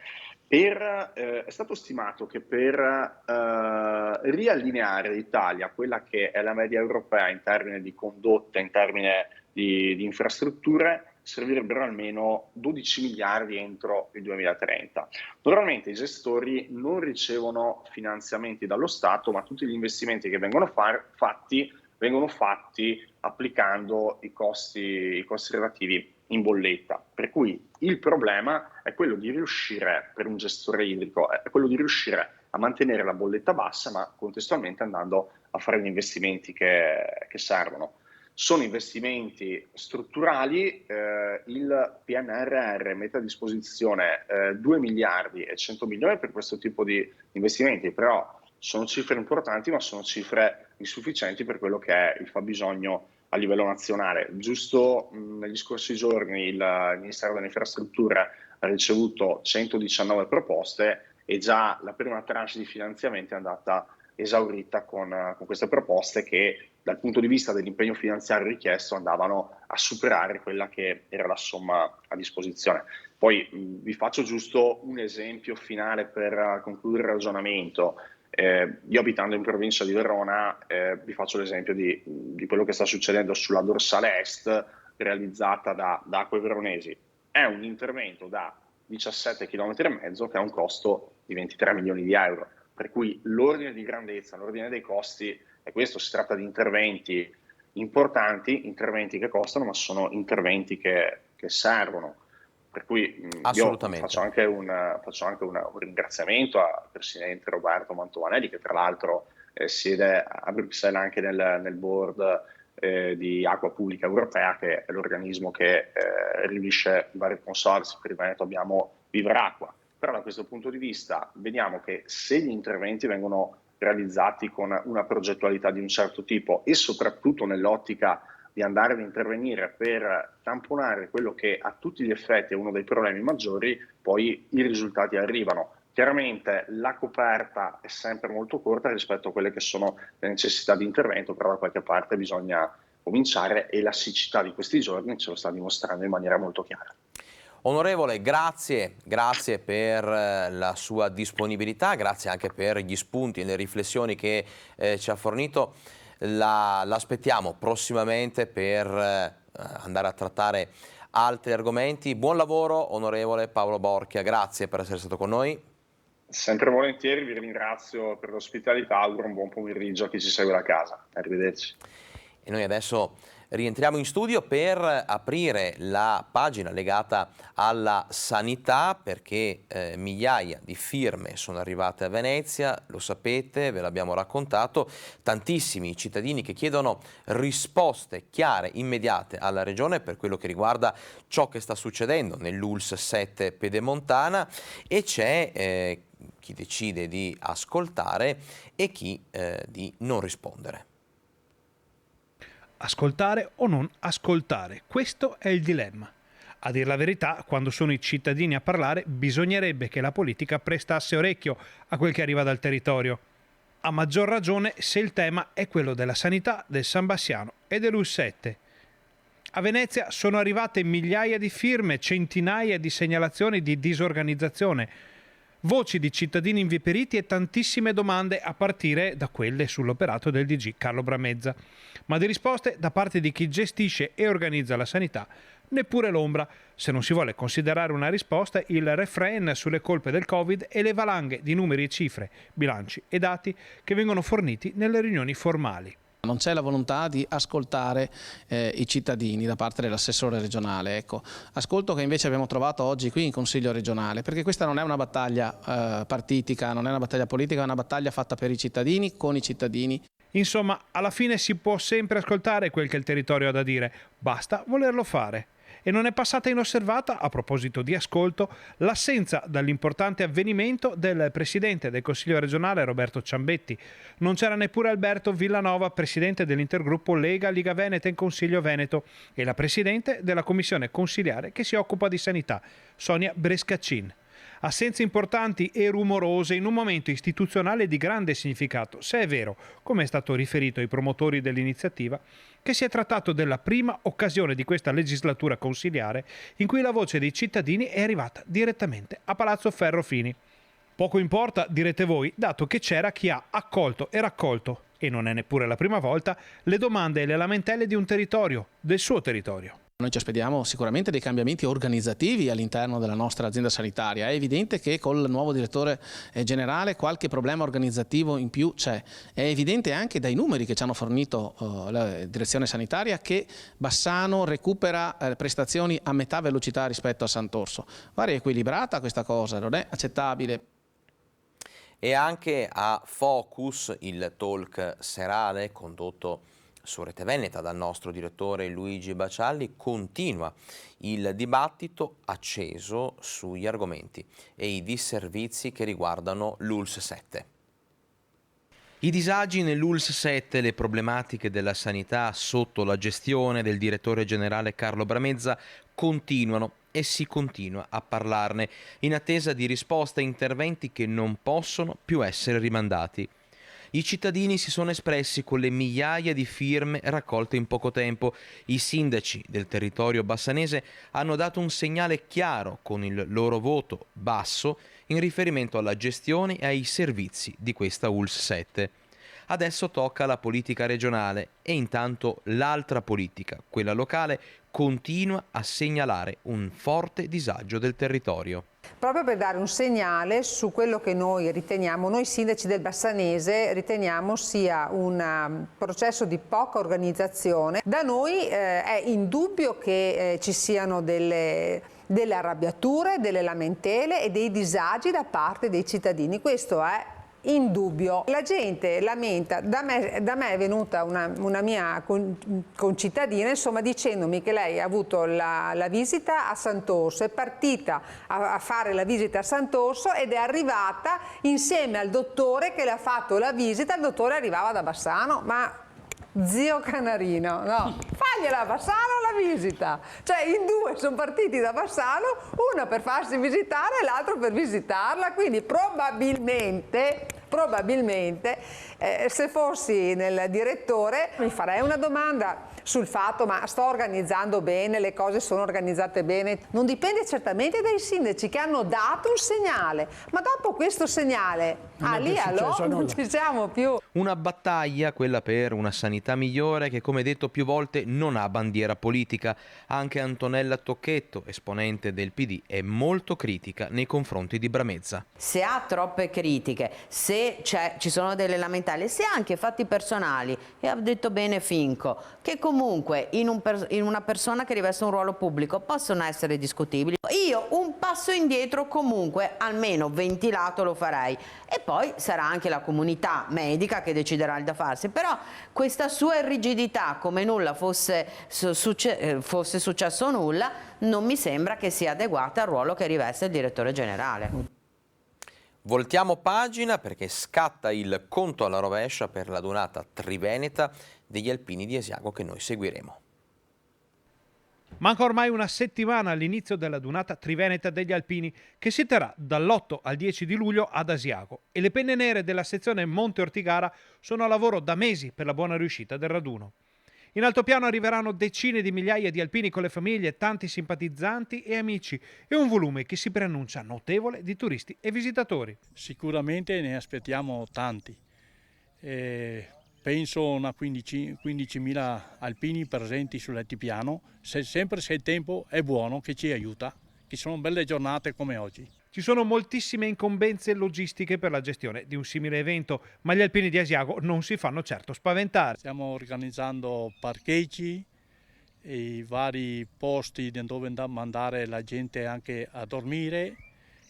È stato stimato che per riallineare l'Italia a quella che è la media europea in termini di condotte, in termini di infrastrutture, servirebbero almeno 12 miliardi entro il 2030. Naturalmente i gestori non ricevono finanziamenti dallo Stato, ma tutti gli investimenti che vengono fatti applicando i costi relativi in bolletta. Per cui il problema è quello di riuscire, per un gestore idrico, è quello di riuscire a mantenere la bolletta bassa, ma contestualmente andando a fare gli investimenti che servono. Sono investimenti strutturali, il PNRR mette a disposizione 2 miliardi e 100 milioni per questo tipo di investimenti, però sono cifre importanti, ma sono cifre insufficienti per quello che è il fabbisogno a livello nazionale. Giusto negli scorsi giorni il Ministero delle Infrastrutture ha ricevuto 119 proposte e già la prima tranche di finanziamenti è andata esaurita con queste proposte, che dal punto di vista dell'impegno finanziario richiesto andavano a superare quella che era la somma a disposizione. Poi vi faccio giusto un esempio finale per concludere il ragionamento. Io, abitando in provincia di Verona, vi faccio l'esempio di quello che sta succedendo sulla dorsale est realizzata da Acque Veronesi. È un intervento da 17,5 km che ha un costo di 23 milioni di euro. Per cui l'ordine di grandezza, l'ordine dei costi è questo. Si tratta di interventi importanti, interventi che costano, ma sono interventi che servono. Per cui io faccio anche un ringraziamento al Presidente Roberto Mantovanelli, che tra l'altro siede a Bruxelles anche nel board di Acqua Pubblica Europea, che è l'organismo che riunisce i vari consorzi. Per il Veneto abbiamo Viveracqua. Però da questo punto di vista vediamo che se gli interventi vengono realizzati con una progettualità di un certo tipo, e soprattutto nell'ottica di andare ad intervenire per tamponare quello che a tutti gli effetti è uno dei problemi maggiori, poi i risultati arrivano. Chiaramente la coperta è sempre molto corta rispetto a quelle che sono le necessità di intervento, però da qualche parte bisogna cominciare, e la siccità di questi giorni ce lo sta dimostrando in maniera molto chiara. Onorevole, grazie per la sua disponibilità, grazie anche per gli spunti e le riflessioni che ci ha fornito. L'aspettiamo prossimamente per andare a trattare altri argomenti. Buon lavoro, onorevole Paolo Borchia, grazie per essere stato con noi. Sempre volentieri, vi ringrazio per l'ospitalità, auguro un buon pomeriggio a chi ci segue da casa. Arrivederci. E noi adesso rientriamo in studio per aprire la pagina legata alla sanità, perché migliaia di firme sono arrivate a Venezia, lo sapete, ve l'abbiamo raccontato, tantissimi cittadini che chiedono risposte chiare, immediate alla Regione per quello che riguarda ciò che sta succedendo nell'ULSS 7 Pedemontana, e c'è chi decide di ascoltare e chi di non rispondere. Ascoltare o non ascoltare? Questo è il dilemma. A dir la verità, quando sono i cittadini a parlare, bisognerebbe che la politica prestasse orecchio a quel che arriva dal territorio. A maggior ragione se il tema è quello della sanità, del San Bassiano e dell'ULSS 7. A Venezia sono arrivate migliaia di firme, centinaia di segnalazioni di disorganizzazione, voci di cittadini inviperiti e tantissime domande, a partire da quelle sull'operato del DG Carlo Bramezza. Ma di risposte da parte di chi gestisce e organizza la sanità neppure l'ombra, se non si vuole considerare una risposta il refrain sulle colpe del Covid e le valanghe di numeri e cifre, bilanci e dati che vengono forniti nelle riunioni formali. Non c'è la volontà di ascoltare i cittadini da parte dell'assessore regionale. Ecco, ascolto che invece abbiamo trovato oggi qui in Consiglio regionale, perché questa non è una battaglia partitica, non è una battaglia politica, è una battaglia fatta per i cittadini, con i cittadini. Insomma, alla fine si può sempre ascoltare quel che il territorio ha da dire, basta volerlo fare. E non è passata inosservata, a proposito di ascolto, l'assenza dall'importante avvenimento del presidente del Consiglio regionale Roberto Ciambetti. Non c'era neppure Alberto Villanova, presidente dell'intergruppo Lega Veneta in Consiglio Veneto, e la presidente della commissione consiliare che si occupa di sanità, Sonia Brescaccin. Assenze importanti e rumorose in un momento istituzionale di grande significato, se è vero, come è stato riferito ai promotori dell'iniziativa, che si è trattato della prima occasione di questa legislatura consiliare in cui la voce dei cittadini è arrivata direttamente a Palazzo Ferrofini. Poco importa, direte voi, dato che c'era chi ha accolto e raccolto, e non è neppure la prima volta, le domande e le lamentele di un territorio, del suo territorio. Noi ci aspettiamo sicuramente dei cambiamenti organizzativi all'interno della nostra azienda sanitaria. È evidente che col nuovo direttore generale qualche problema organizzativo in più c'è. È evidente anche dai numeri che ci hanno fornito la direzione sanitaria che Bassano recupera prestazioni a metà velocità rispetto a Sant'Orso. Va riequilibrata questa cosa, non è accettabile. E anche a Focus, il talk serale condotto su Rete Veneta dal nostro direttore Luigi Bacialli, continua il dibattito acceso sugli argomenti e i disservizi che riguardano l'ULSS 7. I disagi nell'ULSS 7, le problematiche della sanità sotto la gestione del direttore generale Carlo Bramezza continuano e si continua a parlarne in attesa di risposte e interventi che non possono più essere rimandati. I cittadini si sono espressi con le migliaia di firme raccolte in poco tempo. I sindaci del territorio bassanese hanno dato un segnale chiaro con il loro voto basso in riferimento alla gestione e ai servizi di questa ULSS 7. Adesso tocca alla politica regionale e intanto l'altra politica, quella locale, continua a segnalare un forte disagio del territorio. Proprio per dare un segnale su quello che noi riteniamo, noi sindaci del Bassanese riteniamo sia un processo di poca organizzazione. Da noi è indubbio che ci siano delle arrabbiature, delle lamentele e dei disagi da parte dei cittadini. Questo è indubbio. La gente lamenta, da me è venuta una mia concittadina, insomma, dicendomi che lei ha avuto la visita a Sant'Orso, è partita a fare la visita a Sant'Orso ed è arrivata insieme al dottore che le ha fatto la visita. Il dottore arrivava da Bassano, ma zio Canarino, no, fagliela a Bassano la visita. Cioè in due sono partiti da Bassano, una per farsi visitare e l'altro per visitarla, quindi probabilmente probabilmente se fossi nel direttore mi farei una domanda sul fatto: ma sto organizzando bene, le cose sono organizzate bene? Non dipende certamente dai sindaci che hanno dato un segnale, ma dopo questo segnale non ci siamo più. Una battaglia, quella per una sanità migliore, che come detto più volte non ha bandiera politica. Anche Antonella Tocchetto, esponente del PD, è molto critica nei confronti di Bramezza. Se ha troppe critiche, se ci sono delle lamentele, se ha anche fatti personali, e ha detto bene Finco, che comunque in una persona che riveste un ruolo pubblico possono essere discutibili, io un passo indietro comunque, almeno ventilato, lo farei. E poi sarà anche la comunità medica che deciderà il da farsi, però questa sua rigidità, come nulla fosse successo nulla, non mi sembra che sia adeguata al ruolo che riveste il direttore generale. Voltiamo pagina perché scatta il conto alla rovescia per la Dunata Triveneta degli Alpini di Asiago, che noi seguiremo. Manca ormai una settimana all'inizio della Dunata Triveneta degli Alpini, che si terrà dall'8 al 10 di luglio ad Asiago, e le penne nere della sezione Monte Ortigara sono a lavoro da mesi per la buona riuscita del raduno. In altopiano arriveranno decine di migliaia di alpini con le famiglie, tanti simpatizzanti e amici, e un volume che si preannuncia notevole di turisti e visitatori. Sicuramente ne aspettiamo tanti. Penso una 15.000 alpini presenti sull'altipiano, sempre se il tempo è buono, che ci aiuta, che sono belle giornate come oggi. Ci sono moltissime incombenze logistiche per la gestione di un simile evento, ma gli alpini di Asiago non si fanno certo spaventare. Stiamo organizzando parcheggi e i vari posti dove mandare la gente anche a dormire,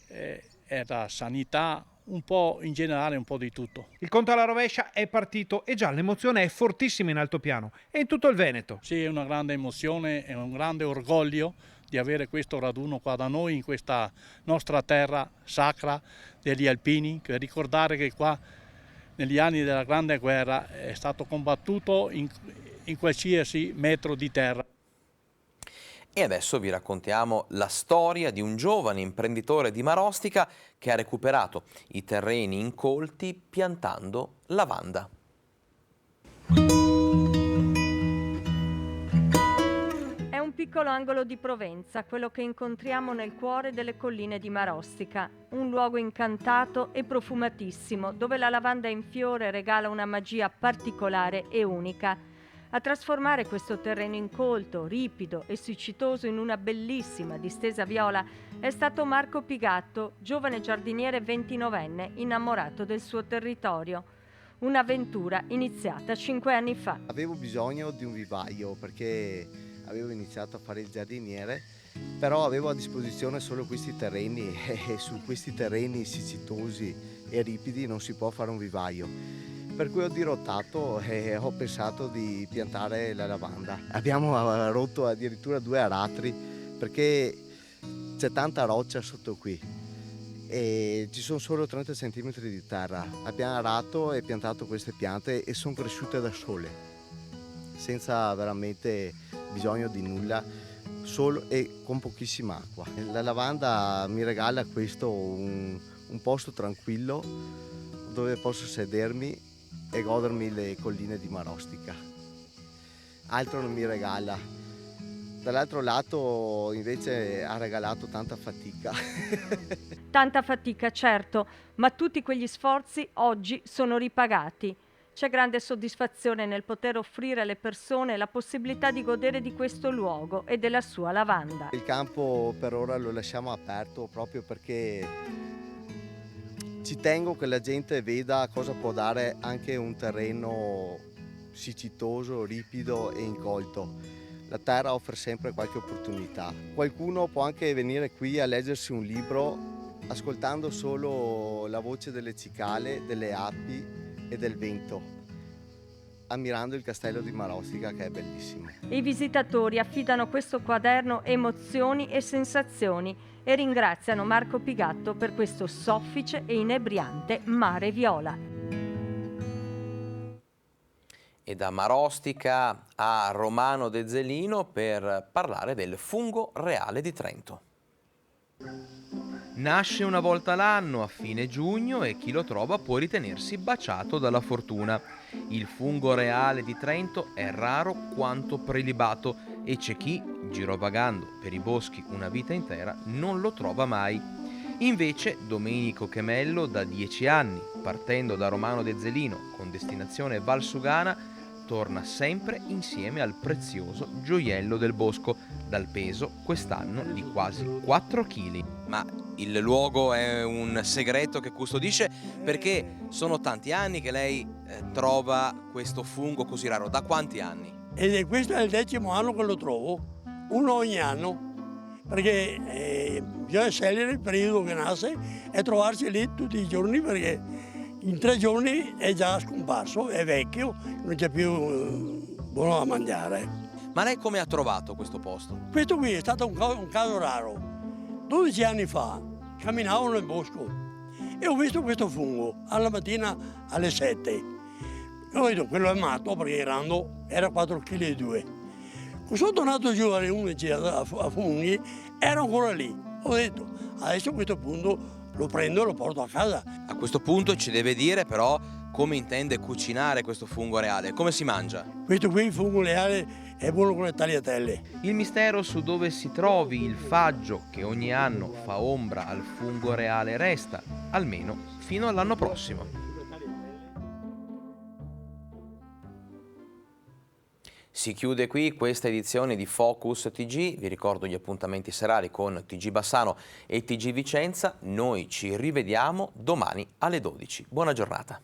e la sanità, un po' in generale, un po' di tutto. Il conto alla rovescia è partito e già l'emozione è fortissima in altopiano e in tutto il Veneto. Sì, è una grande emozione, è un grande orgoglio di avere questo raduno qua da noi, in questa nostra terra sacra degli alpini, che ricordare che qua negli anni della Grande Guerra è stato combattuto in qualsiasi metro di terra. E adesso vi raccontiamo la storia di un giovane imprenditore di Marostica che ha recuperato i terreni incolti piantando lavanda. È un piccolo angolo di Provenza, quello che incontriamo nel cuore delle colline di Marostica, un luogo incantato e profumatissimo, dove la lavanda in fiore regala una magia particolare e unica. A trasformare questo terreno incolto, ripido e siccitoso in una bellissima distesa viola è stato Marco Pigatto, giovane giardiniere 29enne, innamorato del suo territorio. Un'avventura iniziata 5 anni fa. Avevo bisogno di un vivaio perché avevo iniziato a fare il giardiniere, però avevo a disposizione solo questi terreni e su questi terreni siccitosi e ripidi non si può fare un vivaio. Per cui ho dirottato e ho pensato di piantare la lavanda. Abbiamo rotto addirittura 2 aratri perché c'è tanta roccia sotto qui e ci sono solo 30 cm di terra. Abbiamo arato e piantato queste piante e sono cresciute da sole, senza veramente bisogno di nulla, solo e con pochissima acqua. La lavanda mi regala questo, un posto tranquillo dove posso sedermi e godermi le colline di Marostica. Altro non mi regala. Dall'altro lato invece ha regalato tanta fatica. Tanta fatica, certo, ma tutti quegli sforzi oggi sono ripagati. C'è grande soddisfazione nel poter offrire alle persone la possibilità di godere di questo luogo e della sua lavanda. Il campo per ora lo lasciamo aperto proprio perché ci tengo che la gente veda cosa può dare anche un terreno siccitoso, ripido e incolto. La terra offre sempre qualche opportunità. Qualcuno può anche venire qui a leggersi un libro ascoltando solo la voce delle cicale, delle api e del vento, ammirando il castello di Marostica che è bellissimo. I visitatori affidano questo quaderno emozioni e sensazioni e ringraziano Marco Pigatto per questo soffice e inebriante mare viola. E da Marostica a Romano De Zelino per parlare del fungo reale di Trento. Nasce una volta l'anno a fine giugno e chi lo trova può ritenersi baciato dalla fortuna. Il fungo reale di Trento è raro quanto prelibato e c'è chi, girovagando per i boschi una vita intera, non lo trova mai. Invece Domenico Chemello da 10 anni, partendo da Romano d'Ezzelino con destinazione Valsugana, torna sempre insieme al prezioso gioiello del bosco, dal peso quest'anno di quasi 4 kg. Ma il luogo è un segreto che custodisce, perché sono tanti anni che lei trova questo fungo così raro. Da quanti anni? Questo è il 10° anno che lo trovo, uno ogni anno, perché bisogna scegliere il periodo che nasce e trovarsi lì tutti i giorni, perché in 3 giorni è già scomparso, è vecchio, non c'è più buono da mangiare. Ma lei come ha trovato questo posto? Questo qui è stato un caso raro. 12 anni fa camminavo nel bosco e ho visto questo fungo alla mattina alle 7. Ho detto, quello è matto, perché era 4,2 kg. Sono tornato giù alle 11 a funghi, era ancora lì. Ho detto, adesso a questo punto lo prendo e lo porto a casa. A questo punto ci deve dire però come intende cucinare questo fungo reale, come si mangia? Questo qui, il fungo reale, è buono con le tagliatelle. Il mistero su dove si trovi il faggio che ogni anno fa ombra al fungo reale resta, almeno fino all'anno prossimo. Si chiude qui questa edizione di Focus TG, vi ricordo gli appuntamenti serali con TG Bassano e TG Vicenza, noi ci rivediamo domani alle 12. Buona giornata.